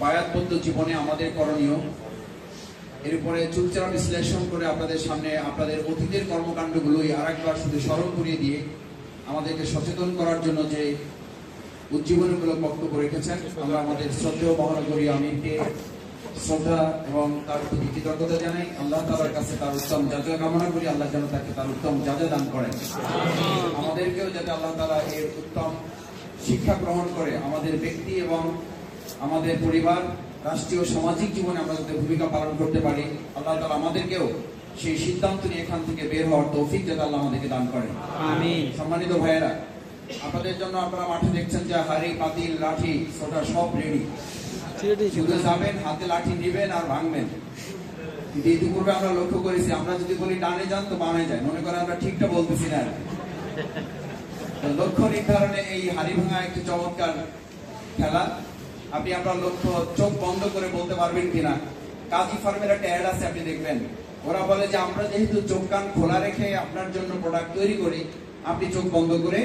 বায়াতবদ্ধ জীবনে আমাদের করণীয়, এর উপরে চুলচেরা বিশ্লেষণ করে আপনাদের সামনে আপনাদের অতীতের কর্মকাণ্ডগুলোই আরেকবার শুধু স্মরণ করিয়ে দিয়ে আমাদেরকে সচেতন করার জন্য যে উজ্জীবনীমূলক বক্তব্য রেখেছেন, আমরা আমাদের শ্রদ্ধেয় মহানগরী আমিরকে শ্রদ্ধা এবং তার প্রতি কৃতজ্ঞতা জানাই। আল্লাহ তাআলার কাছে তার উত্তম জাযা কামনা করি, আল্লাহ যেন তাকে তার উত্তম জাযা দান করেন। আমাদেরকেও যাতে আল্লাহ তাআলা এর উত্তম শিক্ষা গ্রহণ করে আমাদের ব্যক্তি এবং আমাদের পরিবার, রাষ্ট্রীয় সামাজিক জীবনে আমরা যাতে ভূমিকা পালন করতে পারি, আল্লাহ তাআলা আমাদেরকেও সেই সিদ্ধান্ত নিয়ে এখান থেকে বের হওয়ার তৌফিক যাতে আল্লাহ আমাদেরকে দান করেন। আমিন। সম্মানিত ভাইয়েরা, আপনাদের জন্য আপনারা মাঠে দেখছেন যে হাড়ি, পাতিল, লাঠি, সোটা সব রেডি। শুধু যাবেন, হাতে লাঠি নেবেন আর ভাঙবেন। কিন্তু ইতিপূর্বে আমরা লক্ষ্য করেছি, আমরা যদি বলি ডানে যান তো বামে যায়, মনে করেন আমরা ঠিকটা বলতেছি না। লক্ষ্য নির্ধারণে এই হাড়ি ভাঙা একটি চমৎকার খেলা। আপনি আপনার লক্ষ্য চোখ বন্ধ করে বলতে পারবেন কিনা? কাজী ফার্মের একটা অ্যাড আছে, আপনি দেখবেন। ওরা বলে যে আমরা যেহেতু চোখ কান খোলা রেখে আপনার জন্য প্রোডাক্ট তৈরি করি, আপনি চোখ বন্ধ করে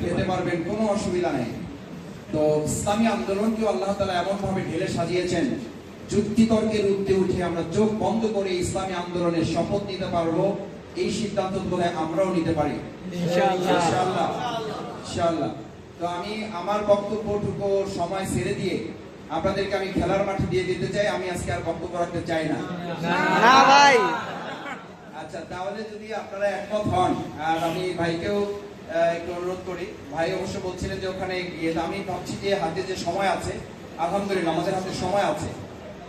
খেতে পারবেন, কোনো অসুবিধা নেই। তো ইসলামী আন্দোলনকেও আল্লাহ তাআলা এমন ভাবে ঢেলে সাজিয়েছেন, যুক্তি তর্কের ঊর্ধ্বে উঠে আমরা চোখ বন্ধ করে ইসলামী আন্দোলনের শপথ নিতে পারবো। এই সিদ্ধান্ত বলে আমরাও নিতে পারি ইনশাআল্লাহ, ইনশাআল্লাহ, ইনশাআল্লাহ। তো আমি আমার বক্তব্যটুকু সময় ছেড়ে দিয়ে আপনাদেরকে আমি খেলার মাঠে দিয়ে দিতে চাই। আমি আজকে আর বক্তব্য রাখতে চাই না। না ভাই। আচ্ছা, তাহলে যদি আপনারা একমত হন, আর আমি ভাইকেও একটু অনুরোধ করি। ভাই অবশ্য বলছিলেন যে ওখানে গিয়ে, আমি ভাবছি যে হাতে যে সময় আছে, আলহামদুলিল্লাহ আমাদের হাতে সময় আছে।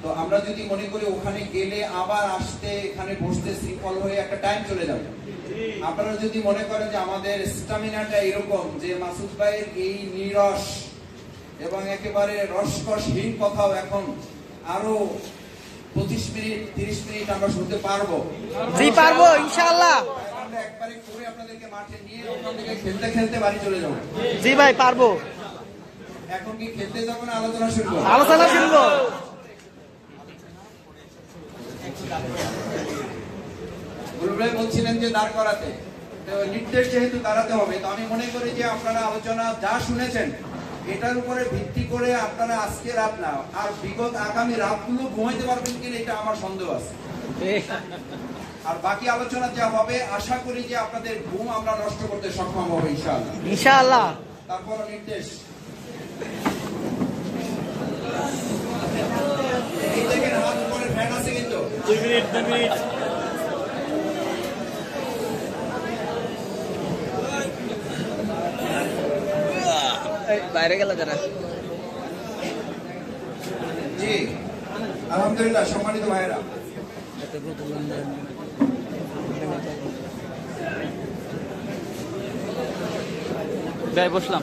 তো আমরা যদি মনে করি ওখানে গেলে আবার আসতে, এখানে বসতে শৃঙ্খল হয়ে একটা টাইম চলে যাবে। আপনারা যদি মনে করেন যে আমাদের স্টামিনাটা এরকম যে মাসুদ ভাইয়ের এই নিরস এবং একেবারে রসকসহীন কথাও এখন আরো 25 মিনিট 30 মিনিট আমরা শুনতে পারবো, জি পারবো ইনশাআল্লাহ। আমরা একবারে করে আপনাদেরকে মাঠে নিয়ে ওখান থেকে খেলতে খেলতে বাড়ি চলে যাবো। জি ভাই পারবো। এখন কি খেলতে যাবো না আলোচনা শুরু করব? আলোচনা শুরু করব। গুরুভাই বলছিলেন যে দাঁড় করাতে, তো নির্দেশ যেহেতু দাঁড়াতে হবে, তো আমি মনে করি যে আপনারা আলোচনা যা শুনেছেন এটার উপরে ভিত্তি করে আপনারা আজকে রাত না, আর বিগত আগামী রাতগুলো ঘুমাইতে পারবেন কিনা এটা আমার সন্দেহ আছে। আর বাকি আলোচনা যা হবে আশা করি যে আপনাদের ঘুম আমরা নষ্ট করতে সক্ষম হবে ইনশাআল্লাহ, ইনশাআল্লাহ। তারপর নির্দেশ এই দেখেন, হাত উপরে ফ্যান আছে কিন্তু 2 মিনিট বাইরে গেল যারা। জি আলহামদুলিল্লাহ। সম্মানিত ভাইয়েরা, ভাই বসলাম।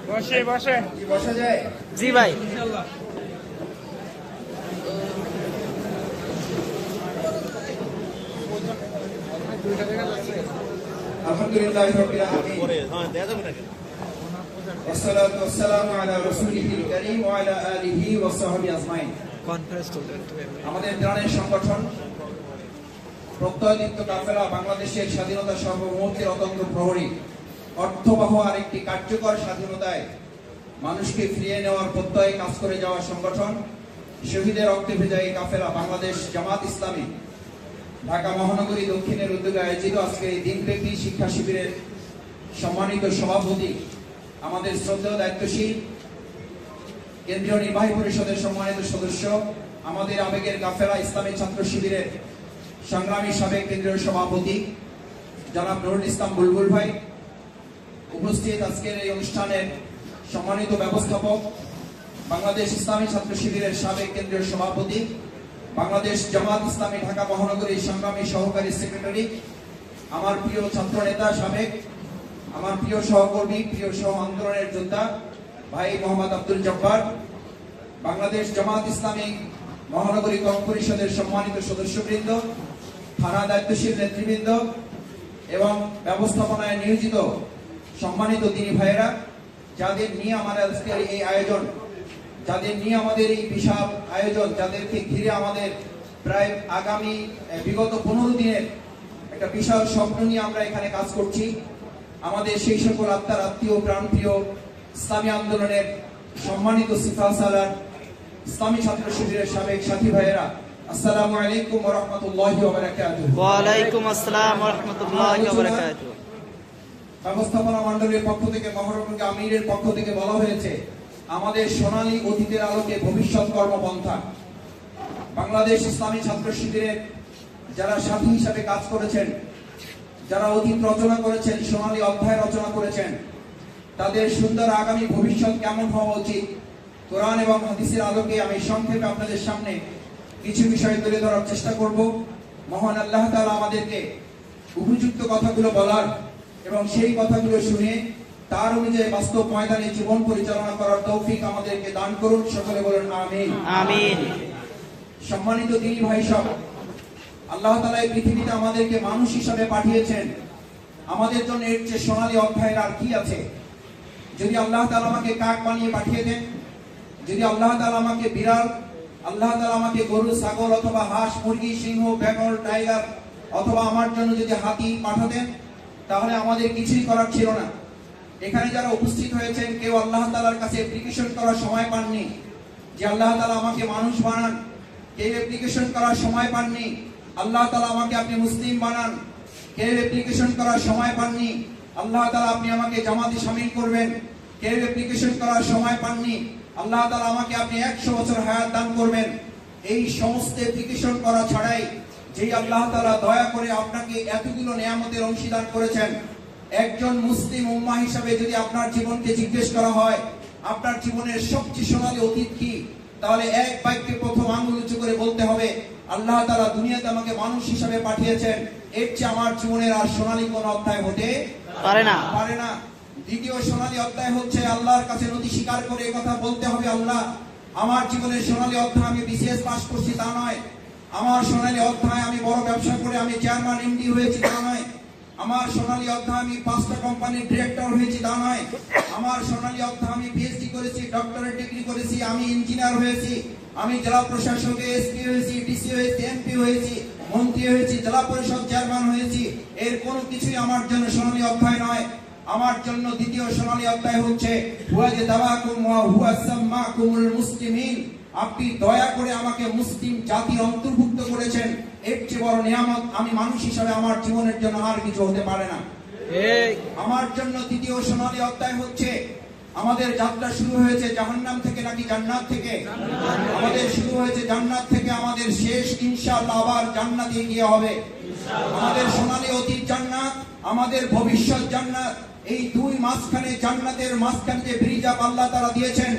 বসে বসে কি বসা যায়? জি ভাই। আলহামদুলিল্লাহ রাব্বিল আলামিন, والصلاة والسلام على رسوله الكريم وعلى آله وصحبه أجمعين। আমাদের প্রাণের সংগঠন প্রত্যয়দীপ্ত কাফেলা বাংলাদেশের স্বাধীনতা সার্বভৌমত্বের অতন্ত্র প্রহরী, অর্থবহ আরেকটি কার্যকর স্বাধীনতায় মানুষকে ফিরিয়ে নেওয়ার প্রত্যয়ে কাজ করে যাওয়া সংগঠন শহীদের রক্তে ভেজা এই কাফেলা বাংলাদেশ জামাত ইসলামী ঢাকা মহানগরী দক্ষিণের উদ্যোগে আয়োজিত আজকে এই দিনব্যাপী শিক্ষা শিবিরের সম্মানিত সভাপতি, আমাদের শ্রদ্ধেয় দায়িত্বশীল কেন্দ্রীয় নির্বাহী পরিষদের সম্মানিত সদস্য, আমাদের আবেগের কাফেলা ইসলামী ছাত্র শিবিরের সংগ্রামী সাবেক কেন্দ্রীয় সভাপতি জনাব নুরুল ইসলাম বুলবুল ভাই, উপস্থিত আজকের এই অনুষ্ঠানের সম্মানিত ব্যবস্থাপক, বাংলাদেশ ইসলামী ছাত্র শিবিরের সাবেক কেন্দ্রীয় সভাপতি, বাংলাদেশ জামাত ইসলামী ঢাকা মহানগরীর সংগ্রামী সহকারী সেক্রেটারি, আমার প্রিয় ছাত্র নেতা সাবেক, আমার প্রিয় সহকর্মী, প্রিয় সহ আন্দোলনের যোদ্ধা ভাই মোহাম্মদ আব্দুল জব্বার, বাংলাদেশ জামাত ইসলামী মহানগরী কর্ম পরিষদের সম্মানিত সদস্যবৃন্দ, থানা দায়িত্বশীল নেতৃবৃন্দ এবং ব্যবস্থাপনায় নিয়োজিত সম্মানিত দিনী ভাইয়েরা, যাদের নিয়ে আমাদের আজকের এই আয়োজন, যাদের নিয়ে আমাদের এই বিশাল আয়োজন, যাদেরকে ঘিরে আমাদের প্রায় আগামী বিগত 15 দিনের একটা বিশাল স্বপ্ন নিয়ে আমরা এখানে কাজ করছি। আমাদের সেই সকল আত্মার আত্মীয় প্রাণপ্রিয় ইসলামী আন্দোলনের সম্মানিত সিফা সালার ইসলামী ছাত্র শিবিরের সাবেক সাথী ভাইয়েরা, আসসালামু আলাইকুম ওয়া রাহমাতুল্লাহি ওয়া বারাকাতুহু। ওয়া আলাইকুম আসসালাম ওয়া রাহমাতুল্লাহি ওয়া বারাকাতুহু। ব্যবস্থাপনা মণ্ডলীর পক্ষ থেকে, মহরমুল আমিরের পক্ষ থেকে বলা হয়েছে, আমাদের সোনালী অতীতের আলোকে ভবিষ্যৎ কর্মপন্থা। বাংলাদেশ ইসলামী ছাত্র শিবিরের যারা সাথী হিসাবে কাজ করেছেন, যারা অতীত রচনা করেছেন, সোনালী অধ্যায় রচনা করেছেন, তাদের সুন্দর আগামী ভবিষ্যৎ কেমন হওয়া উচিত, কোরআন এবং হাদিসের আলোকে আমি সংক্ষেপে আপনাদের সামনে কিছু বিষয় তুলে ধরার চেষ্টা করব। মহান আল্লাহ তাআলা আমাদেরকে উপযুক্ত কথাগুলো বলার এবং সেই কথাগুলো শুনে তার অনুযায়ী বাস্তব ময়দানে জীবন পরিচালনা করার তৌফিক আমাদেরকে দান করুন। সকলে বলেন আমিন। আমিন। সম্মানিত দিনী ভাই সব, আল্লাহ তাআলা এই পৃথিবীতে আমাদেরকে মানুষ হিসাবে পাঠিয়েছেন। আমাদের জন্য এর চেয়ে সোনালী অধ্যায়ের আর কি আছে? যদি আল্লাহ তাআলা আমাকে কাক বানিয়ে পাঠিয়ে দেন, যদি আল্লাহ তাআলা আমাকে বিড়াল, আল্লাহ তাআলা আমাকে গরু, ছাগল অথবা হাঁস, মুরগি, সিংহ, বেঙ্গল টাইগার অথবা আমার জন্য যদি হাতি পাঠাতেন, তাহলে আমাদের কিছুই করার ছিল না। এখানে যারা উপস্থিত হয়েছেন, কেউ আল্লাহ তাআলার কাছে অ্যাপ্লিকেশন করার সময় পাননি যে আল্লাহ তাআলা আমাকে মানুষ বানান। কেউ অ্যাপ্লিকেশন করার সময় পাননি আল্লাহ তাআলা আমাকে আপনি মুসলিম বানান। কেউ অ্যাপ্লিকেশন করার সময় পাননি আল্লাহ তাআলা আপনি আমাকে জামাতে শামিল করবেন। কেউ অ্যাপ্লিকেশন করার সময় পাননি আল্লাহ তাআলা আমাকে আপনি 100 বছর হায়াত দান করবেন। এই সমস্ত অ্যাপ্লিকেশন করা ছাড়াই যেই আল্লাহ তাআলা দয়া করে আপনাকে এতগুলো নিয়ামতের অংশীদার করেছেন, একজন মুসলিম উম্মাহ হিসাবে যদি আপনার জীবনকে জিজ্ঞেস করা হয় আপনার জীবনের সবচেয়ে সোনালী অতীত কি, তাহলে এক বাক্যে প্রথম আঙ্গুল উঁচু করে বলতে হবে, আল্লাহ তাআলা দুনিয়াতে আমাকে মানুষ হিসাবে পাঠিয়েছেন। এর চেয়ে আমার জীবনের আর সোনালী কোন অধ্যায় হতে পারে না। দ্বিতীয় সোনালী অধ্যায় হচ্ছে আল্লাহর কাছে নথি স্বীকার করে এই কথা বলতে হবে, আল্লাহ আমার জীবনের সোনালী অধ্যায় আমি বিসিএস পাস করছি তা নয়, আমার সোনালী অধ্যায় আমি বড় ব্যবসা করে আমি চেয়ারম্যান এমডি হয়েছি তা নয়, আমার সোনালী অধ্যায় আমি 5টা কোম্পানির ডিরেক্টর হয়েছি তা নয়, আমার সোনালী অধ্যায় আমি পিএইচডি করেছি, ডক্টরেট ডিগ্রি করেছি, আমি ইঞ্জিনিয়ার হয়েছি, আমি জেলা প্রশাসকে এসপি হয়েছি, ডিসি হয়েছি, এমপি হয়েছি, মন্ত্রী হয়েছি, জেলা পরিষদ চেয়ারম্যান হয়েছি। এর কোনো কিছুই আমার জন্য সোনালী অধ্যায় নয়। আমার জন্য দ্বিতীয় সোনালী অধ্যায় হচ্ছে ওয়াজতাবাকুম ওয়া হুয়া সাম্মাকুমুল মুসলিমিন। আপনি দয়া করে আমাকে মুসলিম জাতির অন্তর্ভুক্ত করেছেন। এর চেয়ে বড় নিয়ামত আমি মানুষ হিসাবে আমার জীবনের জন্য আর কিছু হতে পারে না। আমার জন্য দ্বিতীয় সোনালী অধ্যায় হচ্ছে আমাদের যাত্রা শুরু হয়েছে জাহান্নাম থেকে নাকি জান্নাত থেকে? আমাদের শুরু হয়েছে জান্নাত থেকে, আমাদের শেষ ইনশাআল্লাহ আবার জান্নাতে গিয়ে হবে। আমাদের সোনালী অতীত জান্নাত, আমাদের ভবিষ্যৎ জান্নাত। এই দুই মাঝখানে, জান্নাতের মাঝখানে যে ব্রিজ আপ আল্লাহ তাআলা দিয়েছেন,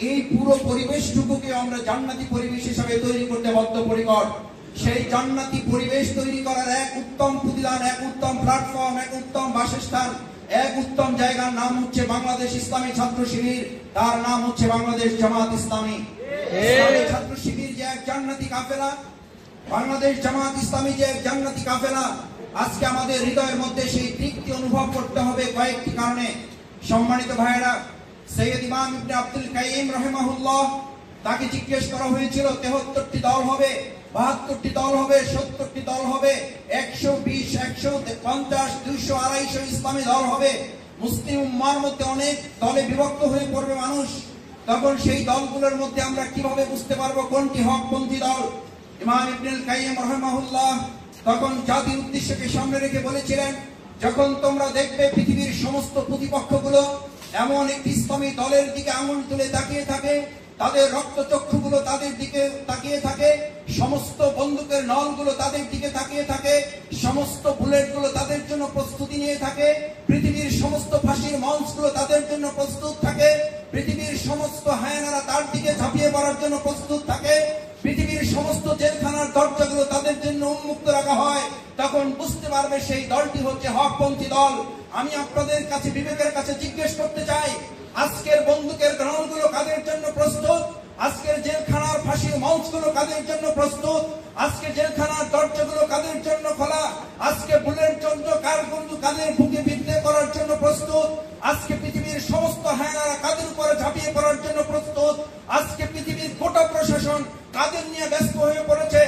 এই পুরো পরিবেশটুকুকে আমরা জান্নাতি পরিবেশ হিসেবে তৈরি করতে বদ্ধপরিকর। সেই জান্নাতি পরিবেশ তৈরি করার এক উত্তম প্রতিদান, এক উত্তম প্ল্যাটফর্ম, এক উত্তম বাসস্থান, এক উত্তম জায়গার নাম হচ্ছে বাংলাদেশ ইসলামী ছাত্র শিবির। তার নাম হচ্ছে বাংলাদেশ জামাত ইসলামী। ইসলামী ছাত্র শিবির যে এক জান্নাতি কাফেলা, বাংলাদেশ জামাত ইসলামী যে এক জান্নাতি কাফেলা, আজকে আমাদের হৃদয়ের মধ্যে সেই তৃপ্তি অনুভব করতে হবে কয়েকটি কারণে। সম্মানিত ভাইয়েরা, সৈয়দ ইমাম ইবনে আব্দুল কাইয়িম রাহিমাহুল্লাহ, তাকে জিজ্ঞেস করা হয়েছিল 73টি দল হবে, 72টি দল হবে, 70টি দল হবে, 120, 150, 200, 250 ইসলামী দল হবে। মুসলিম উম্মার মধ্যে অনেক দলে বিভক্ত হয়ে পড়বে মানুষ। তখন সেই দলগুলোর মধ্যে আমরা কিভাবে বুঝতে পারবো কোনটি হকপন্থী দল? ইমাম ইবনুল কাইয়িম রাহিমাহুল্লাহ তখন জাতির উদ্দেশ্যকে সামনে রেখে বলেছিলেন, যখন তোমরা দেখবে পৃথিবীর সমস্ত প্রতিপক্ষগুলো এমন একটি ইসলামী দলের দিকে আঙুল তুলে তাকিয়ে থাকে, তাদের রক্তচক্ষুগুলো তাদের দিকে তাকিয়ে থাকে, সমস্ত বন্দুকের নলগুলো তাদের দিকে তাকিয়ে থাকে, সমস্ত বুলেটগুলো তাদের জন্য প্রস্তুতি নিয়ে থাকে, পৃথিবীর সমস্ত ফাঁসির মঞ্চগুলো তাদের জন্য প্রস্তুত থাকে, পৃথিবীর সমস্ত হায়নারা তার দিকে ঝাঁপিয়ে পড়ার জন্য প্রস্তুত থাকে, পৃথিবীর সমস্ত জেলখানার দরজাগুলো তাদের জন্য উন্মুক্ত রাখা হয়, তখন বুঝতে পারবে সেই দলটি হচ্ছে হকপন্থী দল। আমি আপনাদের কাছে, বিবেকের কাছে জিজ্ঞেস করতে চাই, আজকের বন্দুকের গ্রাউন্ডগুলো কাদের জন্য প্রস্তুত? আজকের জেলখানার ফাঁসির মঞ্চগুলো কাদের জন্য প্রস্তুত? আজকে জেলখানার দরজাগুলো কাদের জন্য খোলা? আজকে বুলেট জন্য কারগুলো কাদের বুকে বিদ্ধে করার জন্য প্রস্তুত? আজকে পৃথিবীর সমস্ত হায়নারা কাদের উপরে ঝাঁপিয়ে পড়ার জন্য প্রস্তুত? আজকে পৃথিবীর গোটা প্রশাসন কাদের নিয়ে ব্যস্ত হয়ে পড়েছে?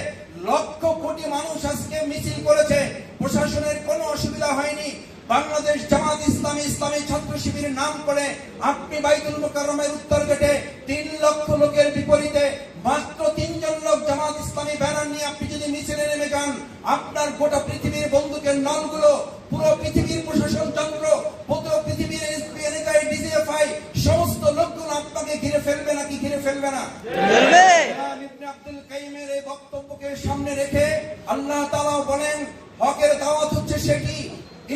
লক্ষ কোটি মানুষ আজকে মিছিল করেছে, প্রশাসনের কোনো অসুবিধা হয়নি। বাংলাদেশ জামাত ইসলামী ইসলামী ছাত্র শিবিরের নাম করে আপনি বাইতুল মুকাররমের উত্তর গেটে 3 লক্ষ লোকের বিপরীতে মাত্র 3 জন লোক জামাত ইসলামী ব্যানার নিয়ে আপনি যদি মিছিলে নেমে যান, আপনার গোটা পৃথিবীর বন্দুকের নলগুলো, পুরো পৃথিবীর প্রশাসন তন্ত্র, পুরো পৃথিবীর এসবিআই, ডিজিএফআই সমস্ত লোকগুলো আপনাকে ঘিরে ফেলবে নাকি ঘিরে ফেলবে না? ফেলবে। ইবনে আব্দুল কাইমের এই বক্তব্যকে সামনে রেখে আল্লাহ তাআলা বলেন, হকের দাওয়াত হচ্ছে সেটি,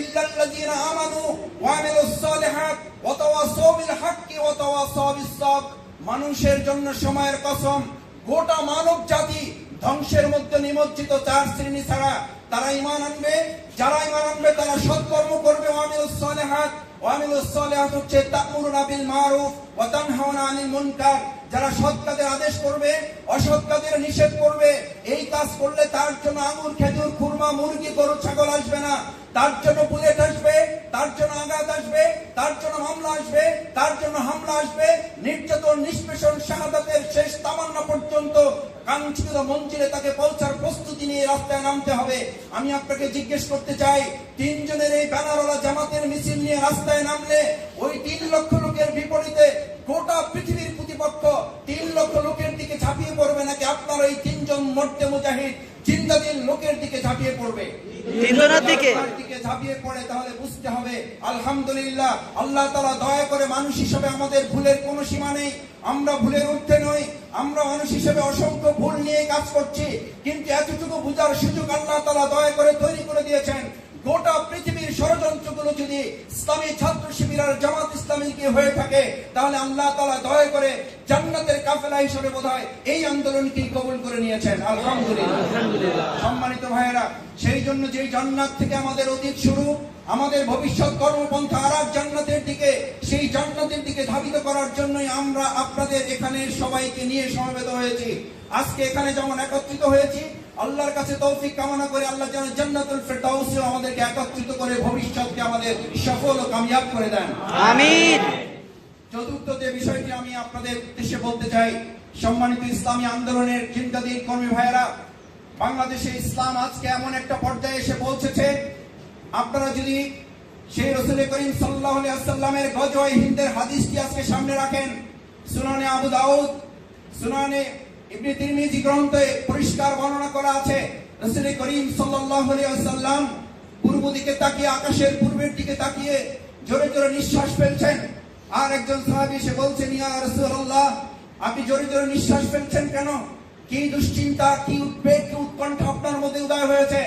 ইল্লাল্লাযীনা আমানু ওয়া আমিলুস সালিহাত ওয়া তাওয়াসাউ বিল হাক্কি ওয়া তাওয়াসাউ বিস সাবর। মানুষের জন্য সময়ের কসম, গোটা মানব জাতি ধ্বংসের মধ্যে নিমজ্জিত 4 শ্রেণী ছাড়া তারা ঈমান আনবে। যারা ঈমান আনবে তারা সৎকর্ম করবে। ওয়া আমিলুস সালিহাত, ওয়া আমিলুস সালিহাত হচ্ছে তা'মুরুনা বিল মারুফ ওয়া তানহাউনা আনিল মুনকার। যারা সৎ কাজের আদেশ করবে, অসৎ কাজের নিষেধ করবে। এই কাজ করলে তার জন্য আঙ্গুর, খেজুর, খুরমা, মুরগি, গরু, ছাগল আসবে না, তার জন্য বুলেট আসবে, তার জন্য আঘাত আসবে, তার জন্য মামলা আসবে, তার জন্য হামলা আসবে। নির্যাতন, নিষ্পেষণ, শাহাদাতের শেষ তামান্না পর্যন্ত কাঙ্ক্ষিত মঞ্জিলে তাকে পৌঁছার প্রস্তুতি নিয়ে রাস্তায় নামতে হবে। আমি আপনাকে জিজ্ঞেস করতে চাই, 3 জনের এই ব্যানারওয়ালা জামাতের মিছিল নিয়ে রাস্তায় নামলে ওই 3 লক্ষ লোকের বিপরীতে গোটা পৃথিবীর প্রতিপক্ষ 3 লক্ষ লোকের দিকে ঝাঁপিয়ে পড়বে নাকি আপনার ওই 3 জন মর্দে মুজাহিদ জিন্দাদিল লোকের দিকে ঝাঁপিয়ে পড়বে? 3 জনের দিকে ঝাঁপিয়ে পড়ে। তাহলে বুঝতে হবে আলহামদুলিল্লাহ, আল্লাহ তাআলা দয়া করে মানুষ হিসেবে আমাদের ভুলের কোনো সীমা নেই, আমরা ভুলের ঊর্ধ্বে নই। আমরা মানুষ হিসেবে অসংখ্য ভুল নিয়ে কাজ করছি, কিন্তু এতটুকু বুঝার সুযোগ আল্লাহ তাআলা দয়া করে তৈরি করে দিয়েছেন। গোটা পৃথিবীর ষড়যন্ত্রগুলো যদি ইসলামী ছাত্র শিবির আর জামাত ইসলামীকে হয়ে থাকে, তাহলে আল্লাহ তাআলা দয়া করে জান্নাতের কাফেলা হিসেবে বোধহয় এই আন্দোলনকে কবুল করে নিয়েছেন। আলহামদুলিল্লাহ। সম্মানিত ভাইয়েরা, সেই জন্য যেই জান্নাত থেকে আমাদের অতীত শুরু, আমাদের ভবিষ্যৎ কর্মপন্থা আর এক জান্নাতের দিকে, সেই জান্নাতের দিকে ধাবিত করার জন্যই আমরা আপনাদের এখানে সবাইকে নিয়ে সমবেত হয়েছি। আজকে এখানে যেমন একত্রিত হয়েছি, আল্লাহর কাছে তৌফিক কামনা করে আল্লাহ যেন জান্নাতুল ফেরদাউসে আমাদেরকে একত্রিত করে ভবিষ্যৎকে আমাদের সফল ও কামিয়াব করে দেন। আমিন। চতুর্থ যে বিষয়টি আমি আপনাদের উদ্দেশ্যে বলতে চাই, সম্মানিত ইসলামী আন্দোলনের জিন্দাদিল কর্মী ভাইয়েরা, বাংলাদেশে ইসলাম আজকে এমন একটা পর্যায়ে এসে পৌঁছেছে, আপনারা যদি সেই রাসূল করিম সাল্লাল্লাহু আলাইহি ওয়াসাল্লামের গজওয়ে হিন্দের হাদিসটি আজকে সামনে রাখেন, সুনানে আবু দাউদ, সুনানে ইবনে তিরমিজি গ্রন্থে পরিষ্কার বর্ণনা করা আছে, রাসূল করিম সাল্লাল্লাহু আলাইহি ওয়াসাল্লাম পূর্ব দিকে তাকিয়ে, আকাশের পূর্বের দিকে তাকিয়ে জোরে জোরে নিঃশ্বাস ফেলছেন। আর একজন সাহাবী এসে বলছেন, ইয়া রাসূলুল্লাহ, আপনি জোরে জোরে নিঃশ্বাস ফেলছেন কেন? কি দুশ্চিন্তা, কি উদ্বেগ, কি উৎকণ্ঠা আপনার মধ্যে উদয় হয়েছে?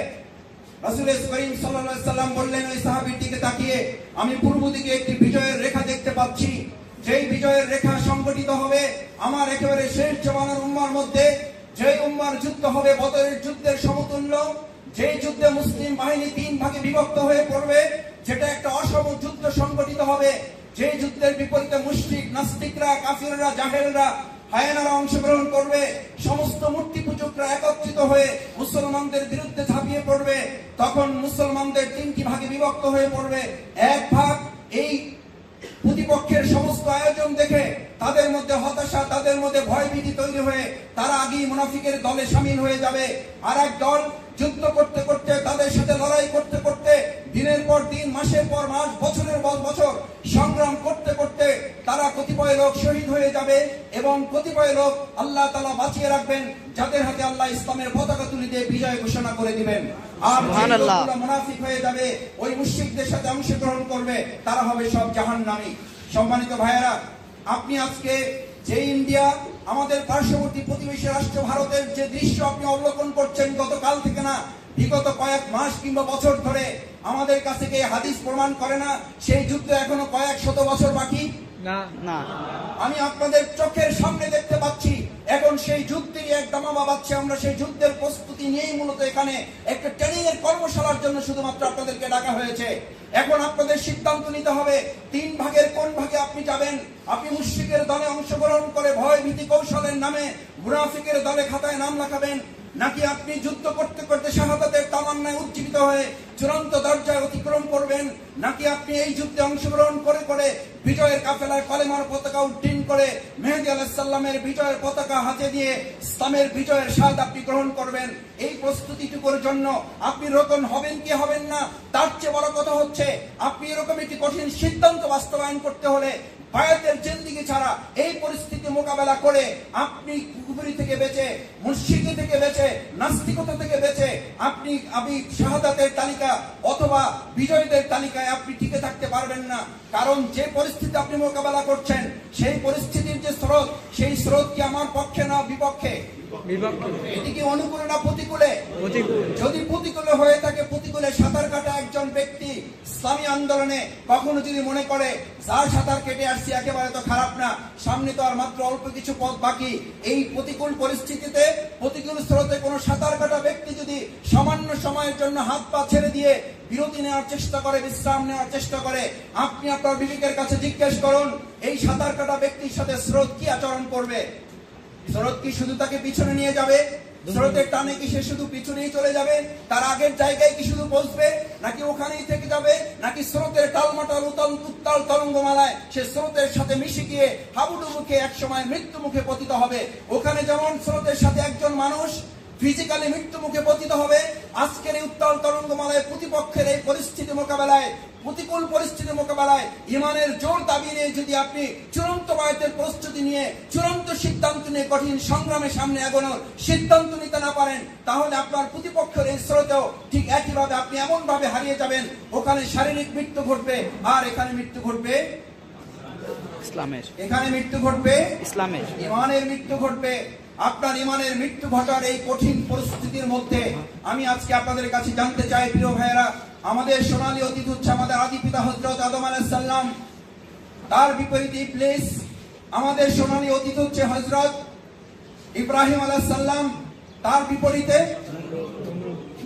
রাসূল করিম সাল্লাল্লাহু আলাইহি ওয়াসাল্লাম বললেন ওই সাহাবীর দিকে তাকিয়ে, আমি পূর্ব দিকে একটি বিজয়ের রেখা দেখতে পাচ্ছি, যেই বিজয়ের রেখা সংগঠিত হবে আমার একেবারে শেষ জামানার উম্মার মধ্যে, যেই উম্মার যুদ্ধ হবে বদরের যুদ্ধের সমতুল্য, যেই যুদ্ধে মুসলিম বাহিনী 3 ভাগে বিভক্ত হয়ে পড়বে, যেটা একটা অসম যুদ্ধ সংগঠিত হবে, যেই যুদ্ধের বিপরীতে মুশরিক, নাস্তিকরা, কাফিররা, জাহেলরা, হায়নারা অংশগ্রহণ করবে, সমস্ত মূর্তি পূজকরা একত্রিত হয়ে মুসলমানদের বিরুদ্ধে ঝাঁপিয়ে পড়বে। তখন মুসলমানদের 3টি ভাগে বিভক্ত হয়ে পড়বে। এক ভাগ এই প্রতিপক্ষের সমস্ত আয়োজন দেখে তাদের মধ্যে হতাশা, তাদের মধ্যে ভয়ভীতি তৈরি হয়ে তারা আগেই মুনাফিকের দলে শামিল হয়ে যাবে। আর এক দল যুদ্ধ করতে করতে, তাদের সাথে লড়াই করতে করতে, দিনের পর দিন, মাসের পর মাস, বছরের পর বছর সংগ্রাম করতে করতে তারা কতিপয় লোক শহীদ হয়ে যাবে এবং কতিপয় লোক আল্লাহ তাআলা বাঁচিয়ে রাখবেন, যাদের হাতে আল্লাহ ইসলামের পতাকা তুলে দিয়ে বিজয় ঘোষণা করে দিবেন। আর যারা মুনাফিক হয়ে যাবে, ওই মুশরিকদের সাথে অংশগ্রহণ করবে, তারা হবে সব জাহান্নামী। সম্মানিত ভাইয়েরা, আপনি আজকে যে ইন্ডিয়া, আমাদের পার্শ্ববর্তী প্রতিবেশী রাষ্ট্র ভারতের যে দৃশ্য আপনি অবলোকন করছেন, গতকাল থেকে না, বিগত কয়েক মাস কিংবা বছর ধরে আমাদের কাছে কি হাদিস প্রমাণ করে না সেই যুদ্ধ এখনো কয়েক শত বছর বাকি? না, আমি আপনাদের চোখের সামনে দেখতে পাচ্ছি এখন সেই যুদ্ধেরই এক দামামা বাজছে। আমরা সেই যুদ্ধের প্রস্তুতি নিয়েই মূলত এখানে একটা ট্রেনিং এর কর্মশালার জন্য শুধুমাত্র আপনাদেরকে ডাকা হয়েছে। এখন আপনাদের সিদ্ধান্ত নিতে হবে 3 ভাগের কোন ভাগে আপনি যাবেন। আপনি মুশরিকের দলে অংশগ্রহণ করে ভয় ভীতি কৌশলের নামে মুনাফিকের দলে খাতায় নাম লেখাবেন, নাকি আপনি যুদ্ধ করতে করতে শাহাদাতের তামান্নায় উজ্জীবিত হয়ে চূড়ান্ত দরজায় অতিক্রম করবেন, নাকি আপনি এই যুদ্ধে অংশগ্রহণ করে করে বিজয়ের কাফেলায় কলেমার পতাকা উড্ডীন করে মেহেদী আলাইহিস সালামের বিজয়ের পতাকা হাতে দিয়ে ইসলামের বিজয়ের স্বাদ আপনি গ্রহণ করবেন। এই প্রস্তুতিটুকুর জন্য আপনি রোকন হবেন কি হবেন না, তার চেয়ে বড় কথা হচ্ছে আপনি এরকম একটি কঠিন সিদ্ধান্ত বাস্তবায়ন করতে হলে বায়াতের জিন্দেগি ছাড়া এই পরিস্থিতি মোকাবেলা করে আপনি কুফরি থেকে বেঁচে, মুশরিকি থেকে বেঁচে, নাস্তিকতা থেকে বেঁচে আপনি শাহাদাতের তালিকা অথবা বিজয়ীদের তালিকায় আপনি টিকে থাকতে পারবেন না। কারণ যে পরিস্থিতি আপনি মোকাবেলা করছেন সেই পরিস্থিতির যে স্রোত, সেই স্রোত কি আমার পক্ষে না বিপক্ষে? এটি কি অনুকূলে না প্রতিকূলে? যদি প্রতিকূলে হয়ে থাকে, প্রতিকূলে সাঁতার কাটা একজন ব্যক্তি ইসলামী আন্দোলনে কখনো যদি মনে করে যার সাঁতার কেটে আসছি একেবারে তো খারাপ না, সামনে তো আর মাত্র অল্প কিছু পথ বাকি, এই প্রতিকূল পরিস্থিতিতে প্রতিকূল স্রোতে কোনো সাঁতার কাটা ব্যক্তি যদি সামান্য সময়ের জন্য হাত পা ছেড়ে দিয়ে বিরতি নেওয়ার চেষ্টা করে, বিশ্রাম নেওয়ার চেষ্টা করে, আপনি আপনার বিবেকের কাছে জিজ্ঞেস করুন এই সাঁতার কাটা ব্যক্তির সাথে স্রোত কি আচরণ করবে? স্রোত কি শুধু তাকে পিছনে নিয়ে যাবে? স্রোতের টানে কি সে শুধু পিছনেই চলে যাবে? তার আগের জায়গায় কি শুধু পৌঁছবে, নাকি ওখানেই থেকে যাবে? নাকি স্রোতের টালমাটাল উত্তাল তরঙ্গমালায় সে স্রোতের সাথে মিশে গিয়ে হাবুডুবু খেয়ে একসময় মৃত্যু মুখে পতিত হবে? ওখানে যেমন স্রোতের সাথে একজন মানুষ ফিজিক্যালি মৃত্যু মুখে পতিত হবে, আজকের এই উত্তাল তরঙ্গমালায় প্রতিপক্ষের এই পরিস্থিতি মোকাবেলায়, প্রতিকূল পরিস্থিতি মোকাবেলায় ইমানের জোর দাবি নিয়ে যদি আপনি চূড়ান্ত বায়তের প্রস্তুতি নিয়ে, চূড়ান্ত সিদ্ধান্ত নিয়ে কঠিন সংগ্রামের সামনে এগোনোর সিদ্ধান্ত নিতে না পারেন, তাহলে আপনার প্রতিপক্ষের এই স্রোতেও ঠিক একইভাবে আপনি এমন ভাবে হারিয়ে যাবেন, ওখানে শারীরিক মৃত্যু ঘটবে আর এখানে মৃত্যু ঘটবে ইসলামের, এখানে মৃত্যু ঘটবে ইসলামের, ইমানের মৃত্যু ঘটবে। আপনার ইমানের মৃত্যু ঘটার এই কঠিন পরিস্থিতির মধ্যে আমি আজকে আপনাদের কাছে জানতে চাই, প্রিয় ভাইয়েরা, আমাদের সোনালী অতীত হচ্ছে আমাদের আদি পিতা হযরত আদম আলাইহিস সালাম, তার বিপরীতে ইবলিস। আমাদের সোনালী অতীত হচ্ছে হযরত ইব্রাহিম আলাইহিস সালাম, তার বিপরীতে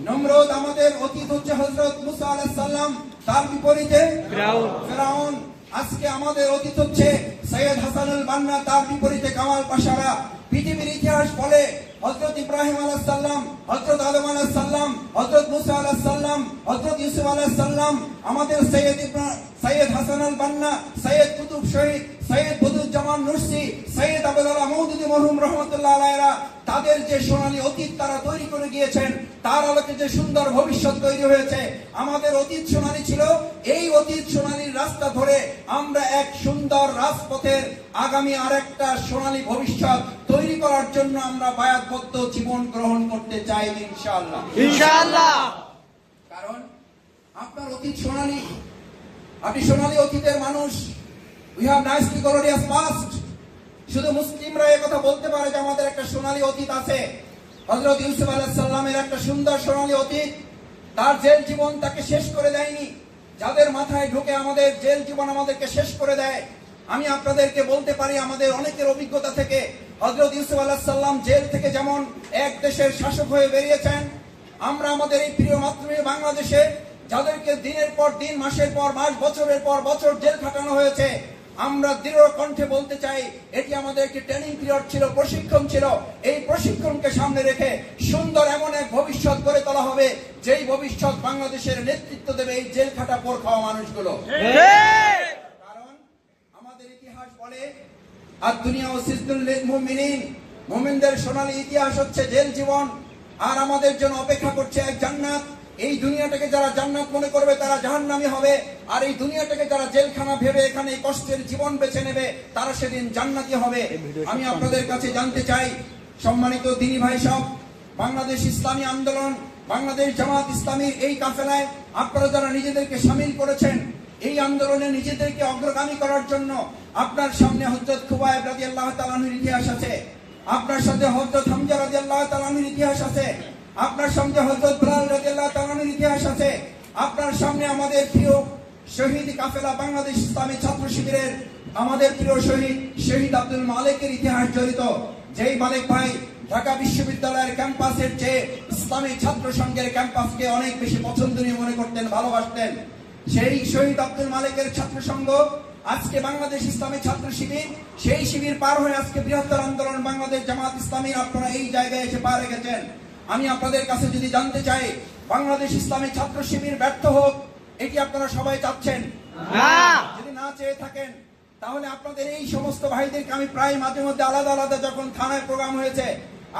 নমরুদ। আমাদের অতীত হচ্ছে হযরত মুসা আলাইহিস সালাম, তার বিপরীতে ফিরাউন। আজকে আমাদের অতীত হচ্ছে সৈয়দ হাসানুল বান্না, তার বিপরীতে কামাল পাশারা। পৃথিবীর ইতিহাস বলে হযরত ইব্রাহিম আলাইহিস সালাম, হযরত আদম আলাইহিস সালাম, হযরত মুসা আলাইহিস সালাম, হযরত ইউসুফ আলাইহিস সালাম, আমাদের সৈয়দ হাসানুল বান্না, সৈয়দ কুতুব শহীদ, সৈয়দ বদরুজ্জামান নুরসি, সৈয়দ আবদুল্লাহ মওদুদী মরহুম রাহমাতুল্লাহ আলাইহিরা, তাদের যে সোনালী অতীত তারা তৈরি করে গিয়েছেন, তার আলোকে যে সুন্দর ভবিষ্যৎ তৈরি হয়েছে। আমাদের অতীত সোনালী ছিল, এই অতীত সোনালীর রাস্তা ধরে আমরা এক সুন্দর রাজপথের আগামী আরেকটা সোনালী ভবিষ্যৎ তৈরি করার জন্য আমরা বায়াতবদ্ধ জীবন গ্রহণ করতে চাই ইনশাআল্লাহ, ইনশাআল্লাহ। কারণ আপনার অতীত সোনালী, আপনি সোনালী অতীতের মানুষ। We have nicely glorious past. শুধু মুসলিমরা এই কথা বলতে পারে যে আমাদের একটা সোনালী অতীত আছে। হযরত ইউসুফ আলাইহিস সালামের একটা সুন্দর সোনালী অতীত, তার জেল জীবন তাকে শেষ করে দেয়নি। যাদের মাথায় ঢুকে আমাদের জেল জীবন আমাদেরকে শেষ করে দেয়, আমি আপনাদেরকে বলতে পারি আমাদের অনেকের অভিজ্ঞতা থেকে, হযরত ইউসুফ আলাইহিস সালাম জেল থেকে যেমন এক দেশের শাসক হয়ে বেরিয়েছেন, আমরা আমাদের এই প্রিয় মাতৃভূমি বাংলাদেশে যাদেরকে দিনের পর দিন, মাসের পর মাস, বছরের পর বছর জেল খাটানো হয়েছে, আমরা দৃঢ় কণ্ঠে বলতে চাই এটি আমাদের একটি ট্রেনিং পিরিয়ড ছিল, প্রশিক্ষণ ছিল। এই প্রশিক্ষণকে সামনে রেখে সুন্দর এমন এক ভবিষ্যৎ গড়ে তোলা হবে, যেই ভবিষ্যৎ বাংলাদেশের নেতৃত্ব দেবে এই জেল খাটা পোর খাওয়া মানুষগুলো। কারণ আমাদের ইতিহাস বলে আর দুনিয়া ও সিজনুল মুমিনিন, মুমিনদের সোনালী ইতিহাস হচ্ছে জেল জীবন, আর আমাদের জন্য অপেক্ষা করছে এক জান্নাত। এই দুনিয়াটাকে যারা জান্নাত মনে করবে তারা জাহান্নামী হবে, আর এই দুনিয়াটাকে যারা জেলখানা ভেবে এখানে কষ্টের জীবন বেছে নেবে তারা সেদিন জান্নাতি হবে। আমি আপনাদের কাছে জানতে চাই, সম্মানিত দিনী ভাই সব, বাংলাদেশ ইসলামী আন্দোলন, বাংলাদেশ জামাত ইসলামীর এই কাফেলায় আপনারা যারা নিজেদেরকে শামিল করেছেন, এই আন্দোলনে নিজেদেরকে অগ্রগামী করার জন্য আপনার সামনে হযরত খুবাইব রাদিয়াল্লাহু তাআলা আনহুর ইতিহাস আছে, আপনার সাথে হযরত হামজা রাদিয়াল্লাহু তাআলা আনহুর ইতিহাস আছে, আপনার সামনে হযরত বিলাল রাদিয়াল্লাহু তাআলা আনহুর ইতিহাস আছে, আপনার সামনে আমাদের প্রিয় শহীদ কাফেলা বাংলাদেশ ইসলামী ছাত্র শিবিরের আমাদের প্রিয় শহীদ আব্দুল মালিকের ইতিহাস জড়িত। যেই মালিক ভাই ঢাকা বিশ্ববিদ্যালয়ের ক্যাম্পাসের চেয়ে ইসলামী ছাত্র সংঘের ক্যাম্পাসকে অনেক বেশি পছন্দনীয় মনে করতেন, ভালোবাসতেন, সেই শহীদ আব্দুল মালিকের ছাত্র সংঘ আজকে বাংলাদেশ ইসলামী ছাত্র শিবির, সেই শিবির পার হয়ে আজকে বৃহত্তর আন্দোলন বাংলাদেশ জামাত ইসলামী, আপনারা এই জায়গায় এসে পা রেখেছেন। আমি আপনাদের কাছে যদি জানতে চাই, বাংলাদেশ ইসলামী ছাত্র শিবির ব্যর্থ হোক এটি আপনারা সবাই চাচ্ছেন? যদি না চেয়ে থাকেন তাহলে আপনাদের এই সমস্ত ভাইদেরকে আমি প্রায় মাঝে মধ্যে আলাদা আলাদা যখন থানায় প্রোগ্রাম হয়েছে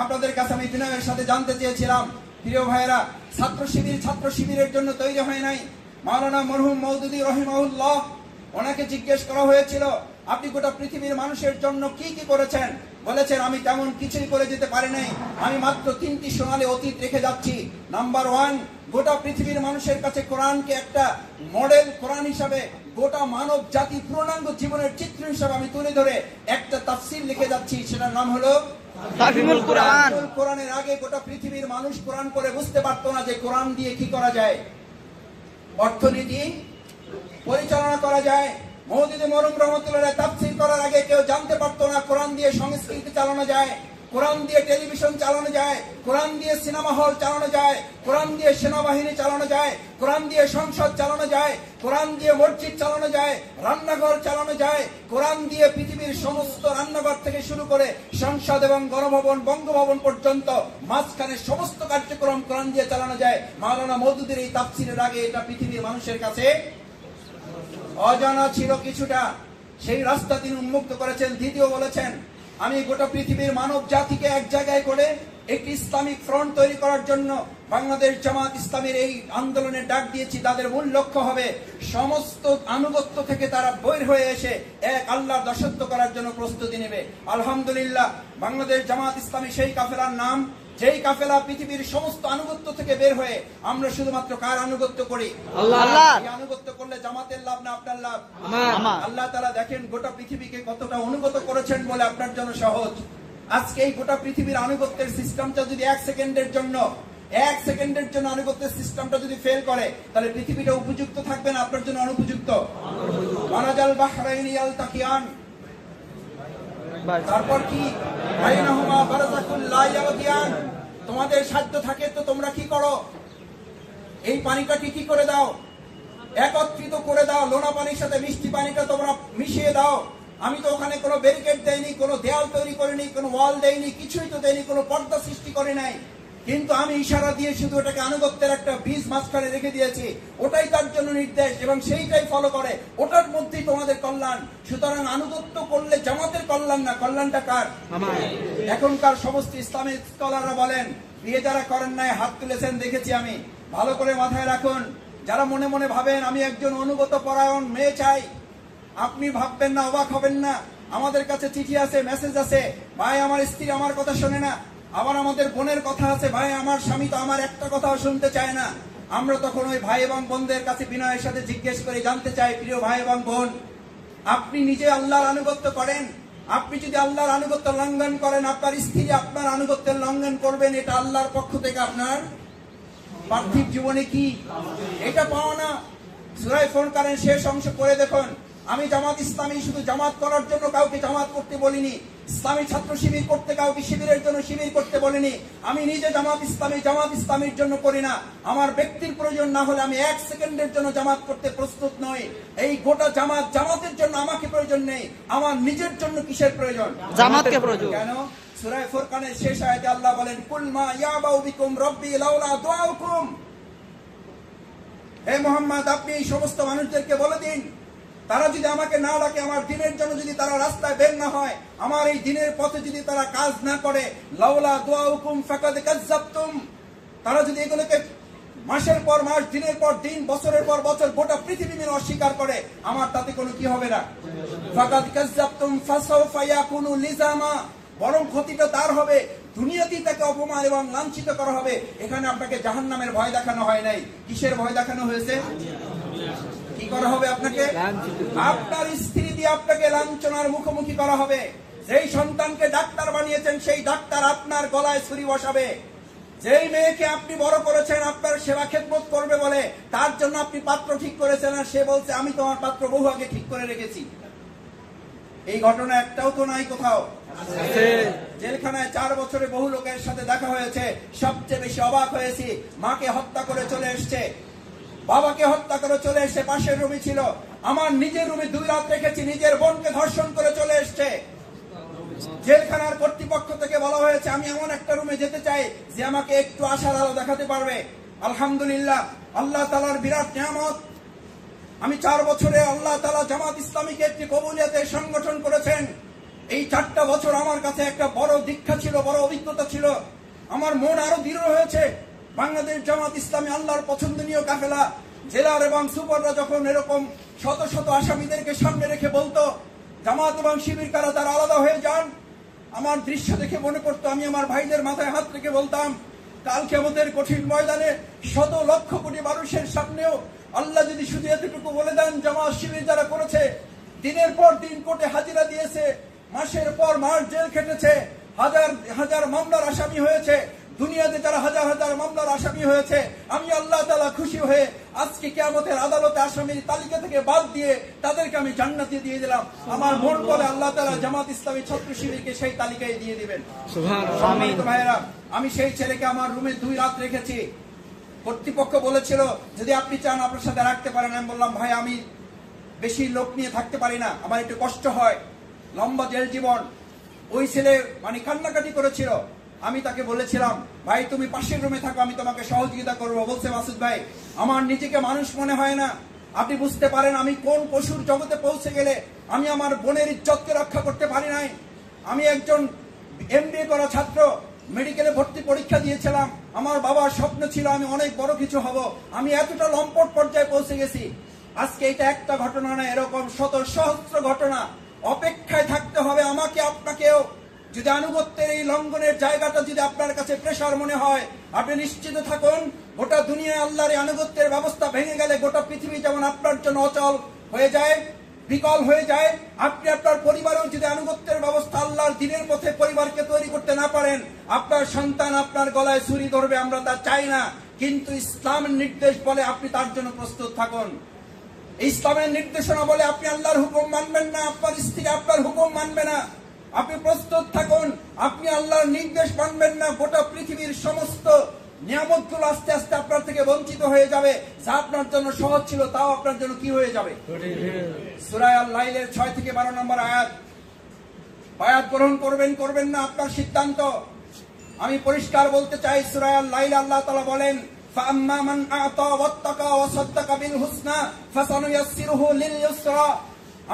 আপনাদের কাছে আমি বিনয়ের সাথে জানতে চেয়েছিলাম, প্রিয় ভাইয়েরা, ছাত্র শিবিরের জন্য তৈরি হয় নাই। মাওলানা মরহুম মওদুদী রহিমাহুল্লাহ, ওনাকে জিজ্ঞেস করা হয়েছিল আপনি গোটা পৃথিবীর মানুষের জন্য কি কি করেছেন? বলেছেন, আমি তেমন কিছুই করে যেতে পারি নাই, আমি মাত্র 3টি সোনালী অতীত রেখে যাচ্ছি। নাম্বার 1, গোটা পৃথিবীর মানুষের কাছে কোরআনকে একটা মডেল কোরআন হিসাবে, গোটা মানব জাতি পূর্ণাঙ্গ জীবনের চিত্র হিসাবে আমি তুলে ধরে একটা তাফসীর লিখে যাচ্ছি, সেটার নাম হলো তাফহিমুল কোরআন। কোরআনের আগে গোটা পৃথিবীর মানুষ কোরআন করে বুঝতে পারতো না যে কোরআন দিয়ে কি করা যায়, অর্থনীতি পরিচালনা করা যায়। মওদুদী মরহুম রহমাতুল্লাহ তাফসীর করার আগে কেউ জানতে পারতো না কোরআন দিয়ে সংস্কৃতি চালানো যায়, কোরআন দিয়ে টেলিভিশন চালানো যায়, কোরআন দিয়ে সিনেমা হল চালানো যায়, কোরআন দিয়ে সেনাবাহিনী চালানো যায়, কোরআন দিয়ে সংসদ চালানো যায়, কোরআন দিয়ে মসজিদ চালানো যায়, রান্নাঘর চালানো যায়, কোরআন দিয়ে পৃথিবীর সমস্ত রান্নাঘর থেকে শুরু করে সংসদ এবং গণভবন, বঙ্গভবন পর্যন্ত মাঝখানে সমস্ত কার্যক্রম কোরআন দিয়ে চালানো যায়। মাওলানা মওদুদীর এই তাফসীরের আগে এটা পৃথিবীর মানুষের কাছে অজানা ছিল কিছুটা, সেই রাস্তা তিনি উন্মুক্ত করেছেন। দ্বিতীয় বলেছেন, আমি গোটা পৃথিবীর মানব জাতিকে এক জায়গায় করে একটি ইসলামিক ফ্রন্ট তৈরি করার জন্য বাংলাদেশ জামাত ইসলামীর এই আন্দোলনের ডাক দিয়েছি। তাদের মূল লক্ষ্য হবে সমস্ত আনুগত্য থেকে তারা বের হয়ে এসে এক আল্লাহর দাসত্ব করার জন্য প্রস্তুতি নেবে। আলহামদুলিল্লাহ, বাংলাদেশ জামাত ইসলামী সেই কাফেলার নাম, যেই কাফেলা পৃথিবীর সমস্ত আনুগত্য থেকে বের হয়ে আমরা শুধুমাত্র কার আনুগত্য করি? আল্লাহ। এই আনুগত্য করলে জামাতের লাভ না আপনার লাভ? আমার। আল্লাহ তাআলা দেখেন গোটা পৃথিবীকে কতটা অনুগত করেছেন বলে আপনার জন্য সহজ। আজকে এই গোটা পৃথিবীর আনুগত্যের সিস্টেমটা যদি 1 সেকেন্ডের জন্য আনুগত্যের সিস্টেমটা যদি ফেল করে, তাহলে পৃথিবীটা উপযুক্ত থাকবে না, আপনার জন্য অনুপযুক্ত। মারাজাল বাহরাইনি ইয়ালতাকিয়ান, তারপর কি? বাইনাহুমা বারাযাকুল লা ইয়াবগিয়ান। তোমাদের সাধ্য থাকে তো তোমরা কি করো? এই পানিটাকে কি করে দাও? একত্রিত করে দাও, লোনা পানির সাথে মিষ্টি পানিটা তোমরা মিশিয়ে দাও। আমি তো ওখানে কোনো ব্যারিকেড দেইনি, কোনো দেয়াল তৈরি করিনি, কোনো ওয়াল দেইনি, কিছুই তো দেইনি, কোনো পর্দা সৃষ্টি করে নাই, কিন্তু আমি ইশারা দিয়ে শুধু ওটাকে আনুগত্যের একটা বীজ মাঝখানে রেখে দিয়েছি। ওটাই তার জন্য নির্দেশ এবং সেইটাই ফলো করে, ওটার মধ্যেই তোমাদের কল্যাণ। সুতরাং আনুগত্য করলে জামাতের কল্যাণ না, কল্যাণটা কার? এখনকার সমস্ত ইসলামিক স্কলাররা বলেন, বিয়ে যারা করেন নাই হাত তুলেছেন দেখেছি আমি, ভালো করে মাথায় রাখুন। যারা মনে মনে ভাবেন আমি একজন অনুগত পরায়ণ মেয়ে চাই, আপনি ভাববেন না, অবাক হবেন না। আমাদের কাছে চিঠি আছে, মেসেজ আছে, ভাই আমার স্ত্রী আমার কথা শোনে না। আবার আমাদের বোনের কথা আছে, ভাই আমার স্বামী তো আমার একটা কথাও শুনতে চায় না। আমরা তখন ওই ভাই এবং বোনদের কাছে বিনয়ের সাথে জিজ্ঞেস করে জানতে চাই, প্রিয় ভাই এবং বোন, আপনি নিজে আল্লাহর আনুগত্য করেন? আপনি যদি আল্লাহর আনুগত্য লঙ্ঘন করেন, আপনার স্ত্রী আপনার আনুগত্যের লঙ্ঘন করবেন, এটা আল্লাহর পক্ষ থেকে আপনার পার্থিব জীবনে কি এটা পাওয়া না? সূরা ফুরকানের শেষ অংশ পড়ে দেখুন। আমি জামাত ইসলামী শুধু জামাত করার জন্য কাউকে জামাত করতে বলিনি, ইসলামী ছাত্র শিবির করতে কাউকে শিবিরের জন্য শিবির করতে বলিনি। আমি নিজে জামাত ইসলামীর জন্য করি না। আমার ব্যক্তির প্রয়োজন না হলে আমি 1 সেকেন্ডের জন্য জামাত করতে প্রস্তুত নই। এই গোটা জামাতের জন্য আমাকে প্রয়োজন নেই, আমার নিজের জন্য কিসের প্রয়োজন? জামাতকে প্রয়োজন। কেন? সূরা ফুরকানের শেষ আয়াতে আল্লাহ বলেন, কুল মা ইয়াবাউ বিকুম রাব্বি লাউলা দুআউকুম। হে মুহাম্মদ, আপনি এই সমস্ত মানুষদেরকে বলে দিন, তারা যদি আমাকে না ডাকে, আমার দিনের জন্য যদি তারা রাস্তায় বের না হয়, আমার এই দিনের পথে যদি তারা কাজ না করে, লাউলা দুআউকুম ফাকাদ কাযাবতুম, তারা যদি এগুলোকে মাসের পর মাস, দিনের পর দিন, বছরের পর বছর, গোটা পৃথিবী মিলে অস্বীকার করে, আমার তাতে কোনো কি হবে না? ফাকাদ কাযাবতুম ফাসাউফা ইয়াকুনু লিজামা, বরং ক্ষতিটা তার হবে, দুনিয়াতেই তাকে অপমান এবং লাঞ্ছিত করা হবে। এখানে আপনাকে জাহান্নামের ভয় দেখানো হয় নাই, কিসের ভয় দেখানো হয়েছে? কি করা হবে আপনাকে? আপনার স্ত্রী দিয়ে আপনাকে লাঞ্ছনার মুখোমুখি করা হবে। যেই সন্তানকে ডাক্তার বানিয়েছেন, সেই ডাক্তার আপনার গলায় ছুরি বসাবে। যেই মেয়েকে আপনি বড় করেছেন আপনার সেবা খেদমত করবে বলে, তার জন্য আপনি পাত্র ঠিক করেছেন, আর সে বলছে আমি তোমার পাত্র বহু আগে ঠিক করে রেখেছি। এই ঘটনা একটাও তো নাই কোথাও। জেলখানায় 4 বছরে বহু লোকের সাথে দেখা হয়েছে। সবচেয়ে বেশি অবাক হয়েছি, মাকে হত্যা করে চলে এসছে, বাবাকে হত্যা করে চলে এসে পাশের রুমে ছিল। আমার নিজের রুমে 2 রাত রেখেছি, নিজের বোনকে ধর্ষণ করে চলে এসছে। জেলখানার কর্তৃপক্ষ থেকে বলা হয়েছে আমি এমন একটা রুমে যেতে চাই যে আমাকে একটু আশার আলো দেখাতে পারবে। আলহামদুলিল্লাহ, আল্লাহ তাআলার বিরাট নিয়ামত। আমি 4 বছরে আল্লাহ তাআলা জামাত ইসলামীকে একটি কবুলিয়াতের সংগঠন করেছেন। এই 4টা বছর আমার কাছে একটা বড় দীক্ষা ছিল, বড় অভিজ্ঞতা ছিল। আমার মন আরো দৃঢ় হয়েছে। বাংলাদেশ জামাত ইসলামী আল্লাহর পছন্দনীয় কাফেলা। জেলার এবং সুপাররা যখন এরকম শত শত আসামিদেরকে সামনে রেখে বলতো জামাত এবং শিবির কারা তারা আলাদা হয়ে যান। আমার দৃশ্য দেখে মনে পড়তো, আমি আমার ভাইদের মাথায় হাত রেখে বলতাম, কাল কিয়ামতের কঠিন ময়দানে শত লক্ষ কোটি মানুষের সামনেও আল্লাহ যদি শুধু এতটুকু বলে দেন, জামাত শিবির যারা করেছে, দিনের পর দিন কোর্টে হাজিরা দিয়েছে, মাসের পর মাস জেল খেটেছে, হাজার হাজার মামলার আসামি হয়েছে, দুনিয়াতে যারা হাজার হাজার মামলার আসামি হয়েছে, আমি আল্লাহ তাআলা খুশি হয়ে আজকে কিয়ামতের আদালতে আসামির তালিকা থেকে বাদ দিয়ে তাদেরকে আমি জান্নাতে দিয়ে দিলাম। আমার মন বলে আল্লাহ তাআলা জামাত ইসলামী ছাত্র শিবিরকে সেই তালিকায় দিয়ে দিবেন। সম্মানিত ভাইয়েরা, আমি সেই ছেলেকে আমার রুমে 2 রাত রেখেছি। কর্তৃপক্ষ বলেছিল যদি আপনি চান আপনার সাথে রাখতে পারেন। আমি বললাম, ভাই আমি বেশি লোক নিয়ে থাকতে পারি না, আমার একটু কষ্ট হয়, লম্বা জেল জীবন। ওই ছেলে মানে কান্নাকাটি করেছিল। আমি তাকে বলেছিলাম, ভাই তুমি পাশের রুমে থাকো, আমি তোমাকে সহযোগিতা করবো। বলছে, মাসুদ ভাই আমার নিজেকে মানুষ মনে হয় না, আপনি বুঝতে পারেন আমি কোন পশুর জগতে পৌঁছে গেলে আমি আমার বোনের ইজ্জতকে রক্ষা করতে পারি নাই। আমি একজন MBA করা ছাত্র, মেডিকেলে ভর্তি পরীক্ষা দিয়েছিলাম, আমার বাবার স্বপ্ন ছিল আমি অনেক বড় কিছু হব। আমি এতটা লম্পট পর্যায়ে পৌঁছে গেছি। আজকে এটা একটা ঘটনা না, এরকম শত সহস্র ঘটনা। অপেক্ষায় থাকতে হবে আমাকে আপনাকেও। যদি আনুগত্যের এই লঙ্ঘনের জায়গাটা যদি আপনার কাছে প্রেসার মনে হয়, আপনি নিশ্চিত থাকুন গোটা দুনিয়ায় আল্লাহর এই আনুগত্যের ব্যবস্থা ভেঙে গেলে গোটা পৃথিবী যেমন আপনার জন্য অচল হয়ে যায়, বিকল হয়ে যায়, আপনি আপনার পরিবারেও যদি আনুগত্যের ব্যবস্থা আল্লাহর দ্বীনের পথে পরিবারকে তৈরি করতে না পারেন, আপনার সন্তান আপনার গলায় ছুরি ধরবে। আমরা তা চাই না, কিন্তু ইসলামের নির্দেশ বলে আপনি তার জন্য প্রস্তুত থাকুন। ইসলামের নির্দেশনা বলে আপনি আল্লাহর হুকুম মানবেন না, আপনার স্ত্রী আপনার হুকুম মানবে না, আপনি প্রস্তুত থাকুন। আপনি আল্লাহর নির্দেশ মানবেন না, গোটা পৃথিবীর সমস্ত নিয়ামতগুলো আস্তে আস্তে আপনার থেকে বঞ্চিত হয়ে যাবে। যা আপনার জন্য সহজ ছিল তাও আপনার জন্য কি হয়ে যাবে। সূরা আল-লাইলের 6 থেকে 12 নম্বর আয়াত। বায়াত গ্রহণ করবেন করবেন না আপনার সিদ্ধান্ত। আমি পরিষ্কার বলতে চাই, সূরা আল-লাইল আল্লাহ তাআলা বলেন, فَأَمَّا مَنْ أَعْطَى وَاتَّقَى وَصَدَّقَ بِالْحُسْنَى فَسَنُيَسِّرُهُ لِلْيُسْرَى।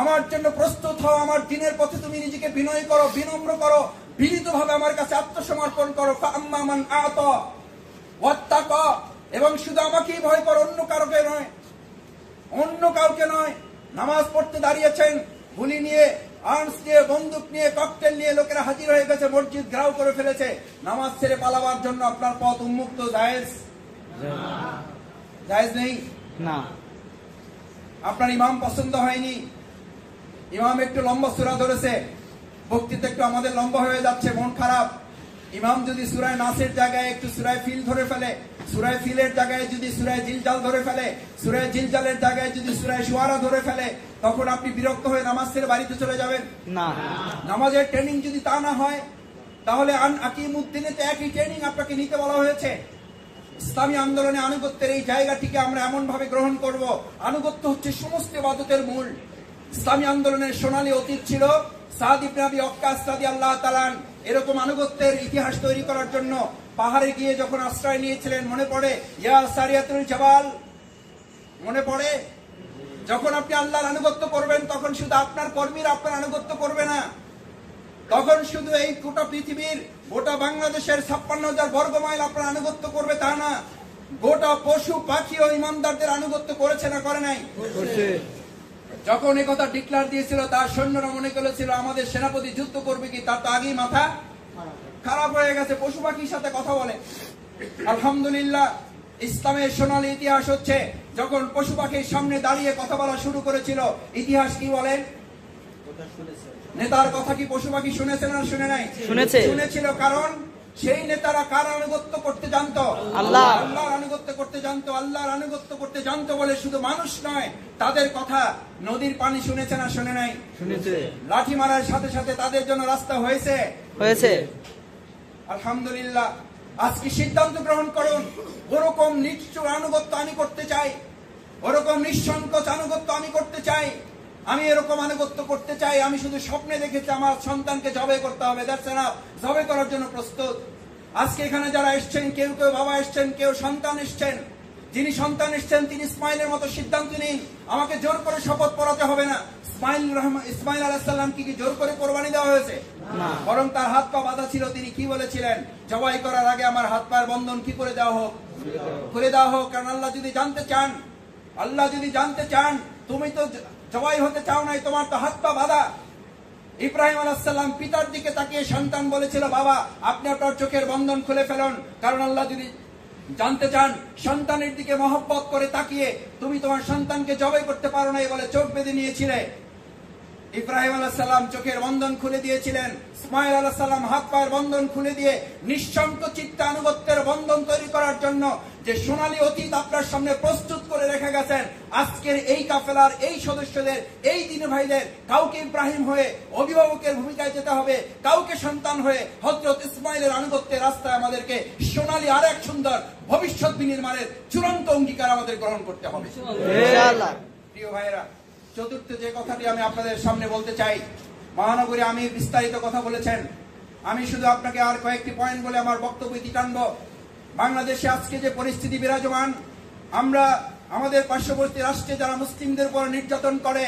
আমার জন্য প্রস্তুত হও, আমার দ্বীনের পথে তুমি নিজেকে বিনয় করো, বিনম্র করো, বিনীতভাবে আমার কাছে আত্মসমর্পণ করো। فَأَمَّا مَنْ أَعْطَى وَاتَّقَى, এবং শুধু আমাকেই ভয় করো, অন্য কাউকে নয়, অন্য কাউকে নয়। নামাজ পড়তে দাঁড়িয়েছেন, গুলি নিয়ে, আর্মস নিয়ে, বন্দুক নিয়ে, ককটেল নিয়ে লোকেরা হাজির হয়ে গেছে, মসজিদ ঘেরাও করে ফেলেছে। নামাজ ছেড়ে পালাবার জন্য আপনার পথ উন্মুক্ত, জায়েজ জায়েজ নেই না। আপনার ইমাম পছন্দ হয়নি, ইমাম একটু লম্বা সূরা ধরেছে, বক্তৃতা একটু আমাদের লম্বা হয়ে যাচ্ছে, মন খারাপ। ইমাম যদি সূরা নাসের জায়গায় একটু সূরা ফিল ধরে ফেলে, সূরা ফিলের জায়গায় যদি সূরা জিলজাল ধরে ফেলে, সূরা জিলজালের জায়গায় যদি সূরা শুআরা ধরে ফেলে, তখন আপনি বিরক্ত হয়ে নামাজ ছেড়ে বাড়িতে চলে যাবেন না। নামাজের ট্রেনিং যদি তা না হয়, তাহলে আকিমুদ্দিনেতে একই ট্রেনিং আপনাকে নিতে বলা হয়েছে। ইসলামী আন্দোলনে আনুগত্যের এই জায়গাটিকে আমরা এমন ভাবে গ্রহণ করব, আনুগত্য হচ্ছে সমস্ত ইবাদতের মূল। ইসলামী আন্দোলনের সোনালী অতীত ছিল সাদ ইবনে আবি ওয়াক্কাস রাদিয়াল্লাহু তাআলা এরকম আনুগত্যের ইতিহাস তৈরি করার জন্য পাহাড়ে গিয়ে যখন আশ্রয় নিয়েছিলেন। মনে পড়ে ইয়া সারিয়াতুল জাবাল, মনে পড়ে যখন আপনি আল্লাহর আনুগত্য করবেন তখন শুধু আপনার কর্মীরা আপনার আনুগত্য করবে না, তখন শুধু এই গোটা পৃথিবীর, গোটা বাংলাদেশের 56,000 বর্গ মাইল আপনার আনুগত্য করবে তা না, গোটা পশু পাখি ও ইমানদারদের আনুগত্য করেছে না করে নাই? যখন এই কথা ডিক্লার দিয়েছিল তার সৈন্যরা মনে করেছিল আমাদের সেনাপতি যুদ্ধ করবে কি, তার তো আগেই মাথা খারাপ হয়ে গেছে, পশু পাখির সাথে কথা বলে। আলহামদুলিল্লাহ, ইসলামের সোনালী ইতিহাস হচ্ছে যখন পশু পাখির সামনে দাঁড়িয়ে কথা বলা শুরু করেছিল। ইতিহাস কি বলেন? নেতার কথা কি পশু পাখি শুনেছে না শুনে নাই? শুনেছিল, কারণ সেই নেতারা কার আনুগত্য করতে জানতো? আল্লাহর আনুগত্য করতে জানতো। আল্লাহর আনুগত্য করতে জানতো বলে শুধু মানুষ নয়, তাদের কথা নদীর পানি শুনেছে না শুনে নাই? শুনেছে। লাঠি মারার সাথে সাথে তাদের জন্য রাস্তা হয়েছে। আলহামদুলিল্লাহ, আজকে সিদ্ধান্ত গ্রহণ করুন, ওরকম নিষ্ঠুর আনুগত্য আমি করতে চাই, ওরকম নিঃসংকোচ আনুগত্য আমি করতে চাই, আমি এরকম আনুগত্য করতে চাই। আমি শুধু স্বপ্নে দেখেছি আমার সন্তানকে জবাই করতে হবে, জবাই করার জন্য প্রস্তুত। আজকে এখানে যারা এসছেন, কেউ কেউ বাবা এসছেন, কেউ সন্তান এসছেন। যিনি সন্তান এসছেন তিনি ইসমাইলের মতো সিদ্ধান্ত নিন। আমাকে জোর করে শপথ পড়াতে হবে না। ইসমাইল আলাইহিস সালাম কি জোর করে কোরবানি দেওয়া হয়েছে? বরং তার হাত পা বাঁধা ছিল। তিনি কি বলেছিলেন? জবাই করার আগে আমার হাত পায়ের বন্ধন কি করে দেওয়া হোক, করে দেওয়া হোক। কারণ আল্লাহ যদি জানতে চান তুমি তো জবাই হতে চাও নাই, তোমার তো হাত পা বাঁধা, ইব্রাহিম আলাইহিস সালাম পিতার দিকে তাকিয়ে সন্তান বলেছিল, বাবা আপনি আপনার চোখের বন্ধন খুলে ফেলুন, কারণ আল্লাহ যদি জানতে চান সন্তানের দিকে মহব্বত করে তাকিয়ে তুমি তোমার সন্তানকে জবাই করতে পারো না বলে চোখ বেঁধে নিয়েছিলে। ইব্রাহিম আলাইহিস সালাম চোখের বন্ধন খুলে দিয়েছিলেন, ইসমাইল আলাইহিস সালাম হাত পায়ের বন্ধন খুলে দিয়ে নিঃসঙ্ক চিত্তে আনুগত্যের বন্ধন তৈরি করার জন্য যে সোনালী অতীত আপনার সামনে প্রস্তুত করে রেখে গেছেন। আজকের এই কাফেলার এই সদস্যদের, এই দিন ভাইদের কাউকে ইব্রাহিম হয়ে অভিভাবকের ভূমিকায় যেতে হবে, কাউকে সন্তান হয়ে হযরত ইসমাইলের আনুগত্যের রাস্তায় আমাদেরকে সোনালী আর এক সুন্দর ভবিষ্যৎ বিনির্মাণের চূড়ান্ত অঙ্গীকার আমাদের গ্রহণ করতে হবে ইনশাআল্লাহ। প্রিয় ভাইরা, চতুর্থ যে কথাটি আমি আপনাদের সামনে বলতে চাই, মহানগরী আমি বিস্তারিত কথা বলেছেন, আমি শুধু আপনাকে আর কয়েকটি পয়েন্ট বলে আমার বক্তব্য ইতি টানব। বাংলাদেশে আজকে যে পরিস্থিতি বিরাজমান, আমরা আমাদের পার্শ্ববর্তী রাষ্ট্রে যারা মুসলিমদের উপর নির্যাতন করে,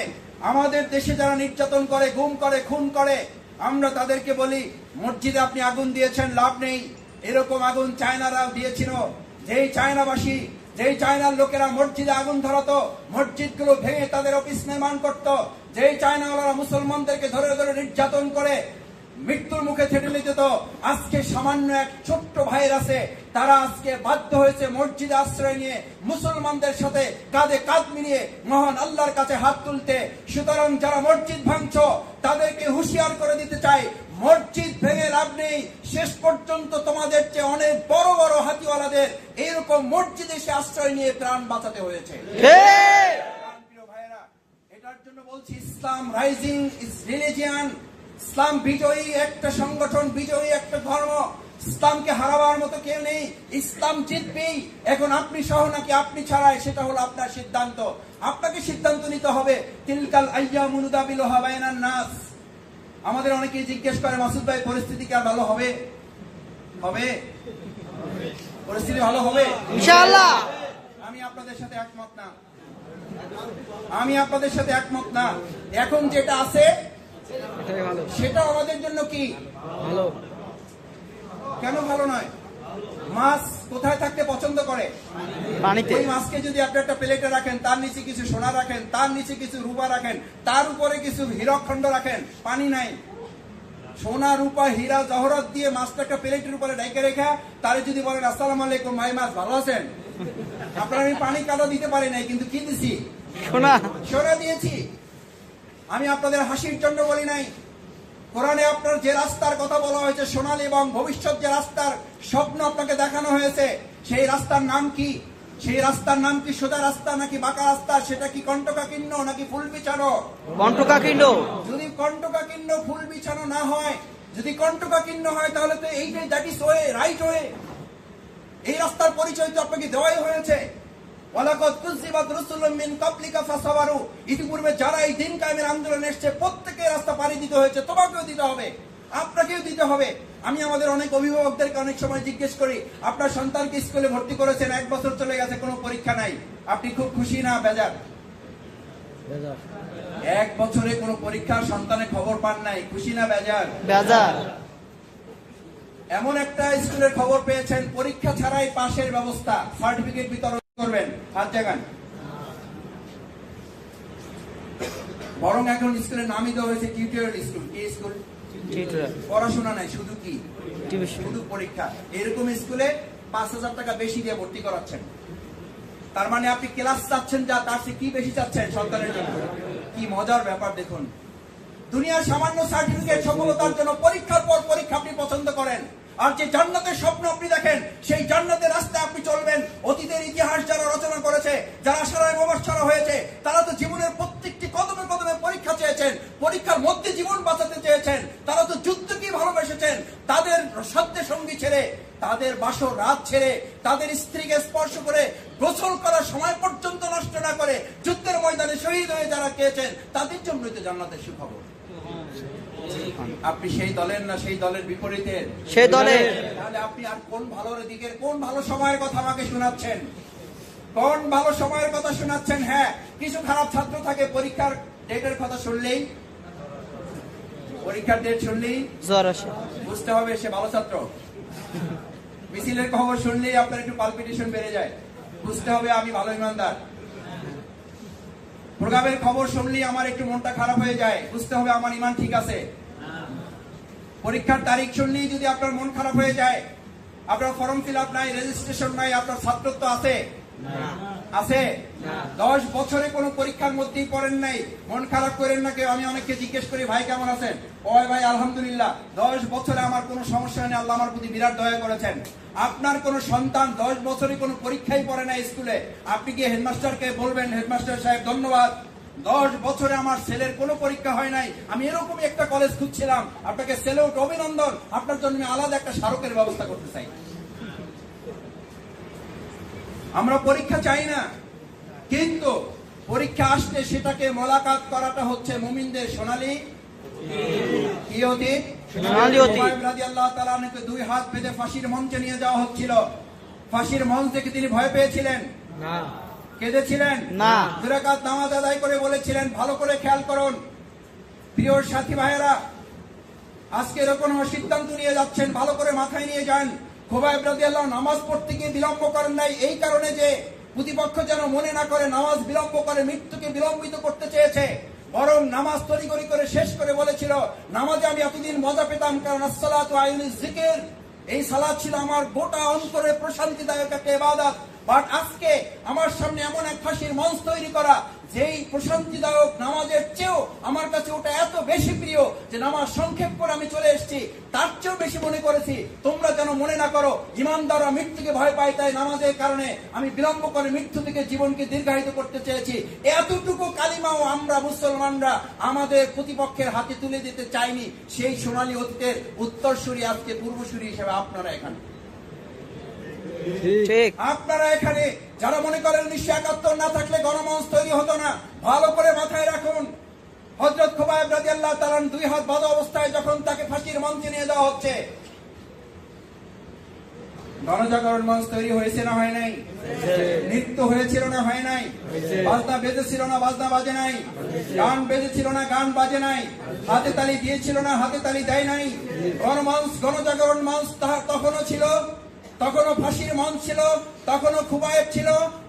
আমাদের দেশে যারা নির্যাতন করে, গুম করে, খুন করে, আমরা তাদেরকে বলি মসজিদে আপনি আগুন দিয়েছেন, লাভ নেই। এরকম আগুন চায়নারা দিয়েছিল। যেই চায়নাবাসী, যেই চায়নার লোকেরা মসজিদে আগুন ধরাতো, মসজিদগুলো ভেঙে তাদের অফিস নির্মাণ করত, যেই চায়নাওয়ালারা মুসলমানদেরকে ধরে ধরে নির্যাতন করে মৃত্যুর মুখে ঠেলে দিত, আজকে সামান্য এক ছোট্ট ভাইয়ের আছে, তারা আজকে বাধ্য হয়েছে মসজিদে আশ্রয় নিয়ে মুসলমানদের সাথে কাঁধে কাঁধ মিলিয়ে মহান আল্লাহর কাছে হাত তুলতে। সুতরাং যারা মসজিদ ভাঙছ তাদেরকে হুঁশিয়ার করে দিতে চাই, মসজিদ ভেঙে লাভ নেই। শেষ পর্যন্ত তোমাদের চেয়ে অনেক বড় বড় হাতিওয়ালাদের এইরকম মসজিদে এসে আশ্রয় নিয়ে প্রাণ বাঁচাতে হয়েছে। প্রিয় ভাইয়েরা, এটার জন্য বলছি ইসলাম রাইজিং ইজ রিলিজিয়ান। ইসলাম বিজয়ী একটা সংগঠন, বিজয়ী একটা ধর্ম। ইসলামকে হারাবার মতো কেউ নেই, ইসলাম জিতবেই। এখন আপনি সহ নাকি আপনি ছাড়াই, সেটা হলো আপনার সিদ্ধান্ত। আপনাকে সিদ্ধান্ত নিতে হবে। তিলকাল আইয়ামু নুদাবিলুহা বাইনান নাস। আমাদের অনেকেই জিজ্ঞেস করে, মাসুদ ভাই পরিস্থিতি কি আর ভালো হবে? হবে? পরিস্থিতি ভালো হবে ইনশাআল্লাহ। আমি আপনাদের সাথে একমত না, আমি আপনাদের সাথে একমত না। এখন যেটা আছে সেটা আমাদের জন্য কি ভালো? কেন ভালো নয়? মাছ কোথায় থাকতে পছন্দ করে? পানিতে। ওই মাছকে যদি আপনি একটা প্লেটে রাখেন, তার নিচে কিছু সোনা রাখেন, তার নিচে কিছু রূপা রাখেন, তার উপরে কিছু হীরকখণ্ড রাখেন, পানি নাই। সোনা, রূপা, হীরা, জহরত দিয়ে মাছটা একটা প্লেটের উপরে ঢেকে রেখা তারে যদি বলেন আসসালামু আলাইকুম ভাই, মাছ ভালো আছেন? আপনার আমি পানি কাদা দিতে পারি নাই, কিন্তু কি দিছি? সোনা। সোনা দিয়েছি। আমি আপনাদের হাসির জন্য বলি নাই। কোরআনে আপনার যে রাস্তার কথা বলা হয়েছে সোনালী এবং ভবিষ্যৎ যে রাস্তার স্বপ্ন আপনাকে দেখানো হয়েছে, সেই রাস্তার নাম কি? সেই রাস্তার নাম কি সোজা রাস্তা নাকি বাঁকা রাস্তা? সেটা কি কণ্টকাকীর্ণ নাকি ফুল বিছানো? কণ্টকাকীর্ণ। যদি কণ্টকাকীর্ণ ফুল বিছানো না হয়, যদি কণ্টকাকীর্ণ হয়, তাহলে তো এইটাই that is way, right way. এই রাস্তার পরিচয় তো আপনাকে দেওয়াই হয়েছে। ওয়ালাকাদ কুযযিবাত রুসুলুম মিন ক্বাবলিকা ফাসাবারু। ইতিপূর্বে যারা এই দিন কায়েমের আন্দোলনে এসেছে প্রত্যেকের রাস্তা পাড়ি দিতে হয়েছে। তোমাকেও দিতে হবে, আপনাকেও দিতে হবে। আমি আমাদের অনেক অভিভাবকদেরকে অনেক সময় জিজ্ঞেস করি, আপনার সন্তানকে স্কুলে ভর্তি করেছেন, 1 বছর চলে গেছে, কোনো পরীক্ষা নাই, আপনি খুব খুশি না বেজার? 1 বছরে কোনো পরীক্ষার সন্তানের খবর পান নাই, খুশি না বেজার? বেজার। এমন একটা স্কুলের খবর পেয়েছেন পরীক্ষা ছাড়াই পাশের ব্যবস্থা, সার্টিফিকেট বিতরণ করবেন, হাত জাগান। বরং এখন স্কুলের নামই দেওয়া হয়েছে টিউটোরিয়াল স্কুল। কি স্কুল? পড়াশোনা নাই, শুধু কি? শুধু পরীক্ষা। এরকম স্কুলে 5,000 টাকা বেশি দিয়ে ভর্তি করাচ্ছেন। তার মানে আপনি ক্লাস চাচ্ছেন যা, তার চেয়ে কি বেশি চাচ্ছেন সন্তানের জন্য? কি মজার ব্যাপার দেখুন। দুনিয়ার সামান্য সার্টিফিকেট সফলতার জন্য পরীক্ষার পর পরীক্ষা আপনি পছন্দ করেন। আর যে জান্নাতের স্বপ্ন আপনি দেখেন, সেই জান্নাতের রাস্তায় আপনি চলবেন। অতীতের ইতিহাস যারা রচনা করেছে, যারা সারায় মোবাশশারা হয়েছে, তারা তো জীবনের প্রত্যেকটি কদমে কদমে পরীক্ষা চেয়েছেন, পরীক্ষার মধ্যে জীবন বাঁচাতে চেয়েছেন। তারা তো যুদ্ধকে ভালোবেসেছেন। তাদের সাথে সঙ্গী ছেড়ে, তাদের বাসর রাত ছেড়ে, তাদের স্ত্রীকে স্পর্শ করে গোসল করার সময় পর্যন্ত নষ্ট না করে যুদ্ধের ময়দানে শহীদ হয়ে যারা গিয়েছেন, তাদের জন্যই তো জান্নাতের সুখবর। আপনি সেই দলের না সেই দলের বিপরীতে? সেই দলের। তাহলে আপনি আর কোন ভালোর দিকের, কোন ভালো সময়ের কথা আমাকে শোনাচ্ছেন? কোন ভালো সময়ের কথা শোনাচ্ছেন? হ্যাঁ, কিছু খারাপ ছাত্র থাকে, পরীক্ষার ডেটের কথা শুনলেই, পরীক্ষার ডেট শুনলেই জ্বর আসে, বুঝতে হবে সে ভালো ছাত্র। মিছিলের খবর শুনলেই আপনার একটু পালপিটেশন বেড়ে যায়, বুঝতে হবে আমি ভালো ইমানদার। প্রোগ্রামের খবর শুনলেই আমার একটু মনটা খারাপ হয়ে যায়, বুঝতে হবে আমার ইমান ঠিক আছে। পরীক্ষার তারিখ শুনলেই যদি আপনার মন খারাপ হয়ে যায়, আপনার ফর্ম ফিল আপ নাই, রেজিস্ট্রেশন নাই, আপনার ছাত্রত্ব আছে? আছে? 10 বছরে কোনো পরীক্ষার মধ্যেই পড়েন নাই, মন খারাপ করেন না কেউ। আমি অনেককে জিজ্ঞেস করি, ভাই কেমন আছেন? ওই ভাই আলহামদুলিল্লাহ, 10 বছরে আমার কোনো সমস্যা নেই, আল্লাহ আমার প্রতি বিরাট দয়া করেছেন। আপনার কোন সন্তান 10 বছরে কোনো পরীক্ষাই পড়ে না স্কুলে, আপনি কি হেডমাস্টারকে বলবেন, হেডমাস্টার সাহেব ধন্যবাদ, 10 বছরে আমার ছেলের কোনো পরীক্ষা হয় নাই, আমি এরকমই একটা কলেজ খুঁজছিলাম, আপনাকে সেলুট, অভিনন্দন, আপনার জন্য আমি আলাদা একটা স্মারকের ব্যবস্থা করতে চাই। আমরা পরীক্ষা চাই না, কিন্তু পরীক্ষা আসলে সেটাকে মোলাকাত করাটা হচ্ছে মুমিনদের সোনালী কি অতীত। রাদিয়াল্লাহু তাআলা আনহুকে 2 হাত বেঁধে ফাঁসির মঞ্চে নিয়ে যাওয়া হচ্ছিল। ফাঁসির মঞ্চ দেখে তিনি ভয় পেয়েছিলেন না, কেঁদেছিলেন না, 2 রাকাত নামাজ আদায় করে বলেছিলেন, ভালো করে খেয়াল করুন প্রিয় সাথী ভাইয়েরা, আজকে এরকম সিদ্ধান্ত নিয়ে যাচ্ছেন, ভালো করে মাথায় নিয়ে যান। খুবাইব রাদিয়াল্লাহু নামাজ পড়তে গিয়ে বিলম্ব করেন নাই এই কারণে যে প্রতিপক্ষ যেন মনে না করে নামাজ বিলম্ব করে মৃত্যুকে বিলম্বিত করতে চেয়েছে, বরং নামাজ তড়িঘড়ি করে শেষ করে বলেছিল, নামাজে আমি এতদিন মজা পেতাম কারণ আসসালাতু আইনুল যিকির, এই সালাত ছিল আমার গোটা অন্তরে প্রশান্তিদায়ক একটা ইবাদত। বাট আজকে আমার সামনে এমন এক ফাঁসির মঞ্চ তৈরি করা, যেই প্রশান্তিদায়ক নামাজের চেয়েও আমার কাছে ওটা এত বেশি প্রিয় যে নামাজ সংক্ষেপ করে আমি চলে এসেছি, তার চেয়েও বেশি মনে করেছি তোমরা যেন মনে না করো ইমানদাররা মৃত্যুকে ভয় পায়, তাই নামাজের কারণে আমি বিলম্ব করে মৃত্যু থেকে জীবনকে দীর্ঘায়িত করতে চেয়েছি। এতটুকু কালিমাও আমরা মুসলমানরা আমাদের প্রতিপক্ষের হাতে তুলে দিতে চাইনি। সেই সোনালী অতীতের উত্তরসূরি আজকে পূর্বসূরি হিসেবে আপনারা এখানে, আপনারা এখানে যারা মনে করেন 1971 না থাকলে গণমঞ্চ তৈরি হতো না, ভালো করে মাথায় রাখুন, হযরত খুবাইব রাদিয়াল্লাহু তাআলা 2 হাত বাঁধা অবস্থায় যখন তাকে ফাঁসির মঞ্চে নিয়ে যাওয়া হচ্ছে, গণজাগরণ মঞ্চ তৈরি হয়েছে না হয় নাই? নৃত্য হয়েছিল না হয় নাই? বাজনা বেজেছিল না বাজনা বাজে নাই? গান বেজেছিল না গান বাজে নাই? হাতে তালি দিয়েছিল না হাতে তালি দেয় নাই? গণমঞ্চ, গণজাগরণ মঞ্চ তখনও ছিল, তখনও ফাঁসির মঞ্চ ছিল, তখনও খুবাইব ছিল,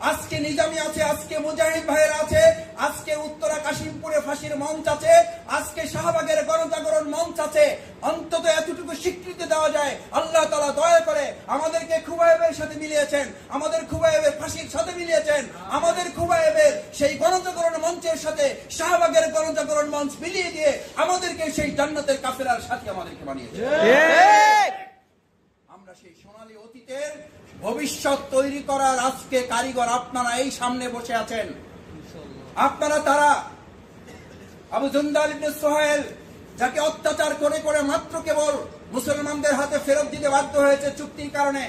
আজকে নিজামী আছে, আজকে মুজাহিদ ভাইয়ের আছে, আজকে উত্তরা কাশিমপুরে ফাঁসির মঞ্চ আছে, আজকে শাহবাগের গণজাগরণ মঞ্চ আছে। অন্তত এতটুকু স্বীকৃতি দেওয়া যায়, আল্লাহ তাআলা দয়া করে আমাদেরকে খুবাইবের সাথে মিলিয়েছেন, আমাদের খুবাইবের ফাঁসির সাথে মিলিয়েছেন, আমাদের খুবাইবের সেই গণজাগরণ মঞ্চের সাথে শাহবাগের গণজাগরণ মঞ্চ মিলিয়ে দিয়ে আমাদেরকে সেই জান্নাতের কাফেলার সাথে আমাদেরকে বানিয়েছেন। আমরা সেই সোনালী অতীতের ভবিষ্যৎ তৈরি করার আজকে কারিগর আপনারা এই সামনে বসে আছেন। আপনারা তারা আবু জান্দাল ইবনে সুহাইল, যাকে অত্যাচার করে করে মাত্র কেবল মুসলমানদের হাতে ফেরত দিতে বাধ্য হয়েছে চুক্তির কারণে,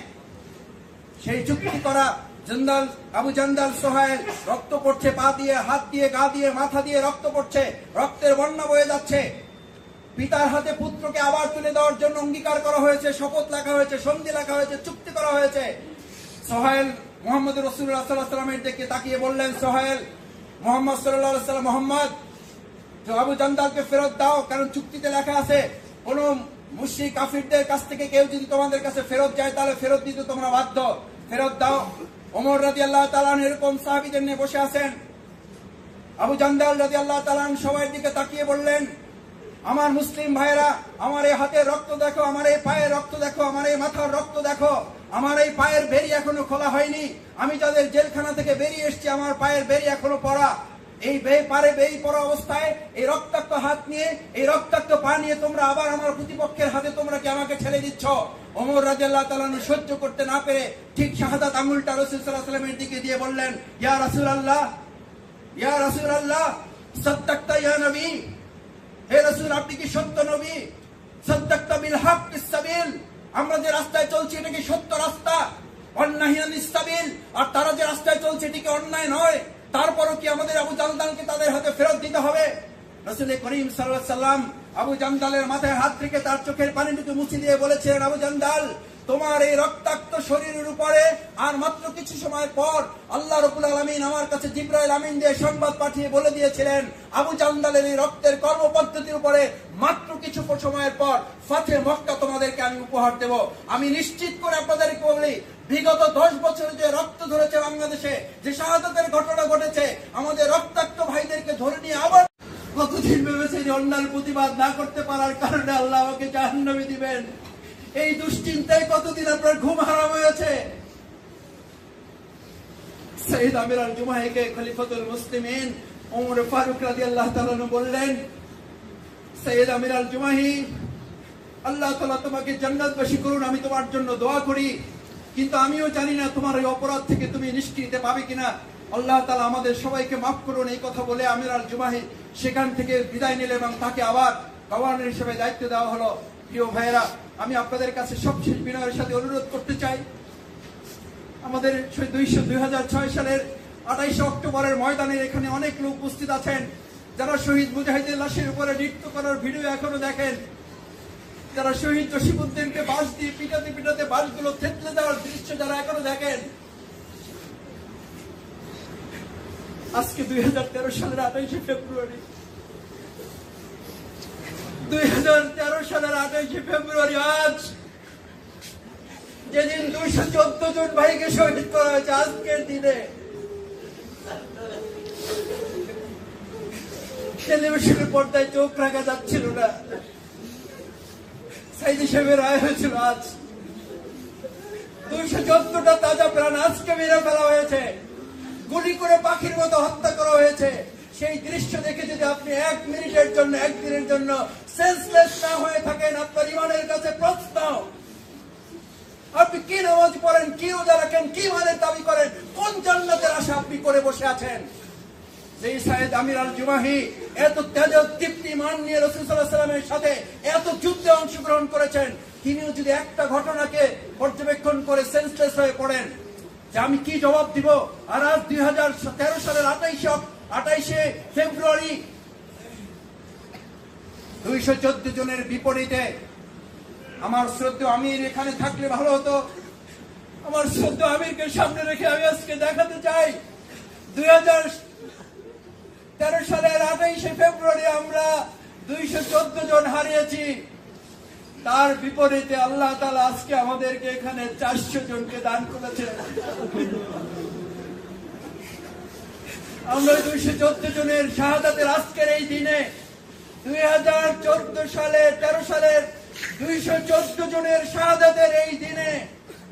সেই চুক্তি করা জান্দাল, আবু জান্দাল সুহাইল, রক্ত পড়ছে পা দিয়ে, হাত দিয়ে, গা দিয়ে, মাথা দিয়ে রক্ত পড়ছে, রক্তের বন্যা বয়ে যাচ্ছে। পিতার হাতে পুত্রকে আবার তুলে দেওয়ার জন্য অঙ্গীকার করা হয়েছে, শপথ লেখা হয়েছে, সন্ধি লেখা হয়েছে, চুক্তি করা হয়েছে। সোহাইল মুহাম্মদ রাসূলুল্লাহ সাল্লাল্লাহু আলাইহি ওয়াসাল্লামের দিকে তাকিয়ে বললেন, সোহাইল, মুহাম্মদ সাল্লাল্লাহু আলাইহি ওয়াসাল্লাম, মুহাম্মদ, আবু জান্দালকে ফেরত দাও, কারণ চুক্তিতে লেখা আছে কোন মুশরিক কাফিরদের কাছ থেকে কেউ যদি তোমাদের কাছে ফেরত যায় তাহলে ফেরত দিতে তোমরা বাধ্য, ফেরত দাও। ওমর রাদিয়াল্লাহু তাআলা এরকম সাহাবীদের নিয়ে বসে আছেন। আবু জান্দাল রাদিয়াল্লাহু তাআলা সবার দিকে তাকিয়ে বললেন, আমার মুসলিম ভাইয়েরা, আমার এই হাতের রক্ত দেখো, আমার এই পায়ের রক্ত দেখো, আমার এই মাথার রক্ত দেখো, আমার এই পায়ের বেড়ি এখনো খোলা হয়নি, আমি যাদের জেলখানা থেকে বেরিয়ে এসেছি আমার পায়ের বেড়ি এখনো পড়া, এই বেড়ি পড়া অবস্থায় এই রক্তাক্ত হাত নিয়ে, এই রক্তাক্ত পা নিয়ে তোমরা আবার আমার প্রতিপক্ষের হাতে তোমরা কি আমাকে ছেড়ে দিচ্ছ? ওমর রাদিয়াল্লাহু তাআলা সহ্য করতে না পেরে ঠিক শাহাদাত আঙ্গুলটা রাসূল সাল্লাল্লাহু আলাইহি ওয়াসাল্লামের দিকে দিয়ে বললেন, ইয়া রাসূলুল্লাহ, ইয়া রাসূলুল্লাহ, সাদ্দাকতা ইয়া নবী, হে রাসূল আপনি কি সত্য নবী? সাদ্দাকতা বিল হাক্কিস সাবিল, আমরা যে রাস্তায় চলছি এটা কি সত্য রাস্তা? অন্যায় আনিস সাবিল, আর তারা যে রাস্তায় চলছে এটা কি অন্যায় নয়? তারপরও কি আমাদের আবু জান্দালকে তাদের হাতে ফেরত দিতে হবে? রাসূল করিম সাল্লাল্লাহু আলাইহি ওয়াসাল্লাম আবু জান্দালের মাথায় হাত রেখে তার চোখের পানিটুকু মুছে দিয়ে বলেছিলেন, আবু জান্দাল, তোমার এই রক্তাক্ত শরীরের উপরে আর মাত্র কিছু সময় পর আল্লাহ রাব্বুল আলামিন আমার কাছে জিবরাইল আমিন দিয়ে সংবাদ পাঠিয়ে বলে দিয়েছিলেন, আবু জান্দালের এই রক্তের কর্মপদ্ধতির উপরে মাত্র কিছু সময়ের পর ফাতহে মক্কা তোমাদেরকে আমি উপহার দেব। আমি নিশ্চিত করে আপনাদেরকে বলি, বিগত 10 বছরে যে রক্ত ধরেছে বাংলাদেশে, যে শাহাদাতের ঘটনা ঘটেছে, আমাদের রক্তাক্ত ভাইদেরকে ধরে নিয়ে আবার কতদিন ভেবেছে যে অন্যার প্রতিবাদ না করতে পারার কারণে আল্লাহ আমাকে জাহান্নামে দিবেন? এই দুশ্চিন্তায় কতদিন আপনার ঘুম হারাম হয়েছে? সৈয়দ আমির আল জুমাহিকে খলিফাতুল মুসলিমিন ওমর ফারুক রাদিয়াল্লাহু তাআলা বললেন, সৈয়দ আমির আল জুমাহি, আল্লাহ তাআলা তোমাকে জান্নাতবাসী করুন, আমি তোমার জন্য দোয়া করি, কিন্তু আমিও জানি না তোমার এই অপরাধ থেকে তুমি নিষ্কৃতি পাবে কিনা। আল্লাহ তাআলা আমাদের সবাইকে মাফ করুন। এই কথা বলে আমির আল জুমাহি সেখান থেকে বিদায় নিলেন এবং তাকে আবার গভর্নর হিসেবে দায়িত্ব দেওয়া হলো। প্রিয় ভাইয়েরা, আমি আপনাদের কাছে সবশেষ বিনয়ের সাথে অনুরোধ করতে চাই, আমাদের 2006 সালের 28 অক্টোবরের ময়দানের এখানে অনেক লোক উপস্থিত আছেন যারা শহীদ মুজাহিদের লাশের উপরে নৃত্য করার ভিডিও এখনো দেখেন, যারা শহীদ জসিমউদ্দিনকে বাঁশ দিয়ে পিটাতে পিটাতে বাঁশগুলো থেতলে দেওয়ার দৃশ্য যারা এখনো দেখেন। আজকে 2013 সালের 28 ফেব্রুয়ারি, 2013 সালের 28 ফেব্রুয়ারি, আজ যেদিন 214 জন ভাইকে শহীদ করা হয়েছে, আজকের দিনে টেলিভিশনের পর্দায় চোখ রাখা যাচ্ছিল না। সাইদি সাহেবের রায় হয়েছিল, আজ 214টা তাজা প্রাণ আজকে মেরে ফেলা হয়েছে, গুলি করে পাখির মতো হত্যা করা হয়েছে। সেই দৃশ্য দেখে যদি আপনি 1 মিনিটের জন্য, 1 দিনের জন্য সেন্সলেস না হয়ে থাকেন, আপনার ইমানের কাছে প্রশ্ন, আপনি কি নামাজ পড়েন, কি রোজা রাখেন, কি মানের দাবি করেন, কোন জান্নাতের আশা আপনি করে বসে আছেন? যেই সৈয়দ আমির আল জুমাহি এত তেজদীপ্তি মান নিয়ে রাসূল সাল্লাল্লাহু আলাইহি ওয়াসাল্লামের সাথে এত যুদ্ধে অংশগ্রহণ করেছেন, তিনিও যদি একটা ঘটনাকে পর্যবেক্ষণ করে সেন্সলেস হয়ে পড়েন যে আমি কি জবাব দিব, আর আজ 2013 সালের 28 ফেব্রুয়ারি 214 জনের বিপরীতে আমার শ্রদ্ধেয় আমির এখানে থাকলে ভালো হতো। আমার শ্রদ্ধেয় আমিরকে সামনে রেখে আমি আজকে দেখাতে চাই 2013 সালের 28 ফেব্রুয়ারি আমরা 214 জন হারিয়েছি, তার বিপরীতে আল্লাহ তাআলা আজকে আমাদেরকে এখানে 400 জনকে দান করেছেন। আমরা 214 জনের শাহাদাতের আজকের এই দিনে 2013 সালের 214 জনের শাহাদাতের এই দিনে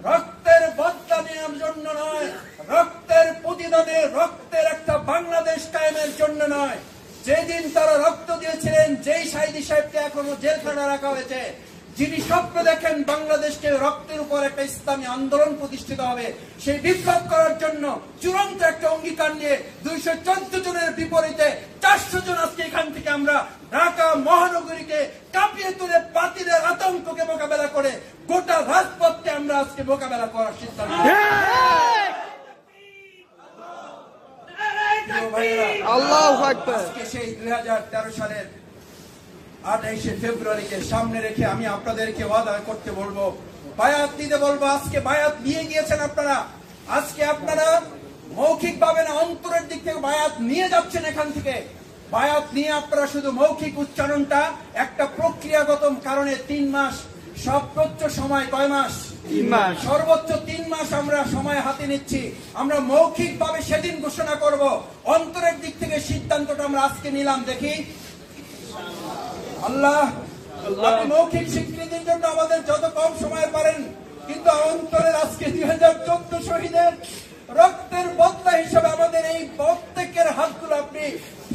রক্তের বদলা নেওয়ার জন্য নয়, রক্তের প্রতিদানে, রক্তের একটা বাংলাদেশ কায়েমের জন্য নয়। যেদিন তারা রক্ত দিয়েছিলেন, যেই সাইদি সাহেবকে এখনো জেলখানা রাখা হয়েছে, যিনি স্বপ্ন দেখেন বাংলাদেশকে রক্তের উপর একটা ইসলামী আন্দোলন প্রতিষ্ঠিত হবে, সেই বিপ্লব করার জন্য চূড়ান্ত একটা অঙ্গীকার নিয়ে 214 জনের বিপরীতে 400 জন আজকে এখান থেকে আমরা ঢাকা মহানগরীকে কাঁপিয়ে তুলে বাতিলের আতঙ্ককে মোকাবেলা করে গোটা রাজপথকে আমরা আজকে মোকাবেলা করার সিদ্ধান্ত। আল্লাহু আকবার। আজকে সেই 2013 সালের 28 ফেব্রুয়ারিকে সামনে রেখে আমি আপনাদেরকে ওয়াদা করতে বলবো, বায়াত দিতে বলবো। আজকে বায়াত নিয়ে গিয়েছেন আপনারা, আজকে আপনারা মৌখিক ভাবে না, অন্তরের দিক থেকে বায়াত নিয়ে যাচ্ছেন। এখান থেকে বায়াত নিয়ে আপনারা শুধু মৌখিক উচ্চারণটা একটা প্রক্রিয়াগত কারণে 3 মাস, সর্বোচ্চ সময় কয় মাস? 3 মাস, সর্বোচ্চ 3 মাস আমরা সময় হাতে নিচ্ছি। আমরা মৌখিক ভাবে সেদিন ঘোষণা করব, অন্তরের দিক থেকে সিদ্ধান্তটা আমরা আজকে নিলাম। দেখি আল্লাহ আপনি মৌখিক স্বীকৃতির জন্য আমাদের যত কম সময় পারেন, কিন্তু অন্তরের আজকে 2014 শহীদের রক্তের বদলা হিসেবে আমাদের এই প্রত্যেকের হাতগুলো আপনি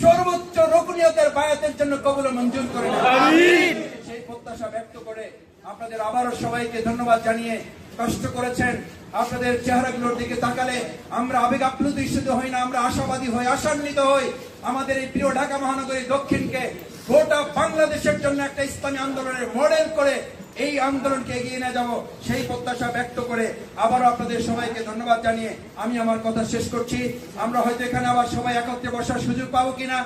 সর্বোচ্চ রুকনিয়তের বায়াতের জন্য কবুল মঞ্জুর করে নেন। সেই প্রত্যাশা ব্যক্ত করে আপনাদের আবারও সবাইকে ধন্যবাদ জানিয়ে, কষ্ট করেছেন, আপনাদের চেহারাগুলোর দিকে তাকালে আমরা আবেগ আপ্লুত শুধু হই না, আমরা আশাবাদী হই, আশান্বিত হই। আমাদের এই প্রিয় ঢাকা মহানগরী দক্ষিণকে গোটা বাংলাদেশের জন্য একটা ইসলামী আন্দোলনের মডেল করে এই আন্দোলনকে এগিয়ে নিয়ে যাব, সেই প্রত্যাশা ব্যক্ত করে আবারও আপনাদের সবাইকে ধন্যবাদ জানিয়ে আমি আমার কথা শেষ করছি। আমরা হয়তো এখানে আবার সবাই একত্রে বসার সুযোগ পাবো কিনা,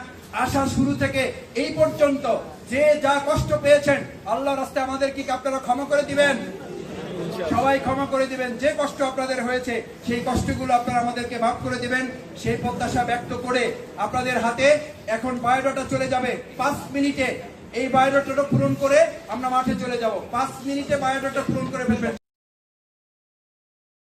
আশা শুরু থেকে এই পর্যন্ত যে যা কষ্ট পেয়েছেন, আল্লাহর রাস্তায় আমাদের কি আপনারা ক্ষমা করে দিবেন? সবাই ক্ষমা করে দিবেন। যে কষ্ট আপনাদের হয়েছে সেই কষ্টগুলো আপনারা আমাদেরকে মাফ করে দিবেন, সেই প্রত্যাশা ব্যক্ত করে আপনাদের হাতে এখন বায়োডাটা চলে যাবে। 5 মিনিটে এই বায়োডাটাটা পূরণ করে আমরা মাঠে চলে যাব। 5 মিনিটে বায়োডাটা পূরণ করে ফেলবেন।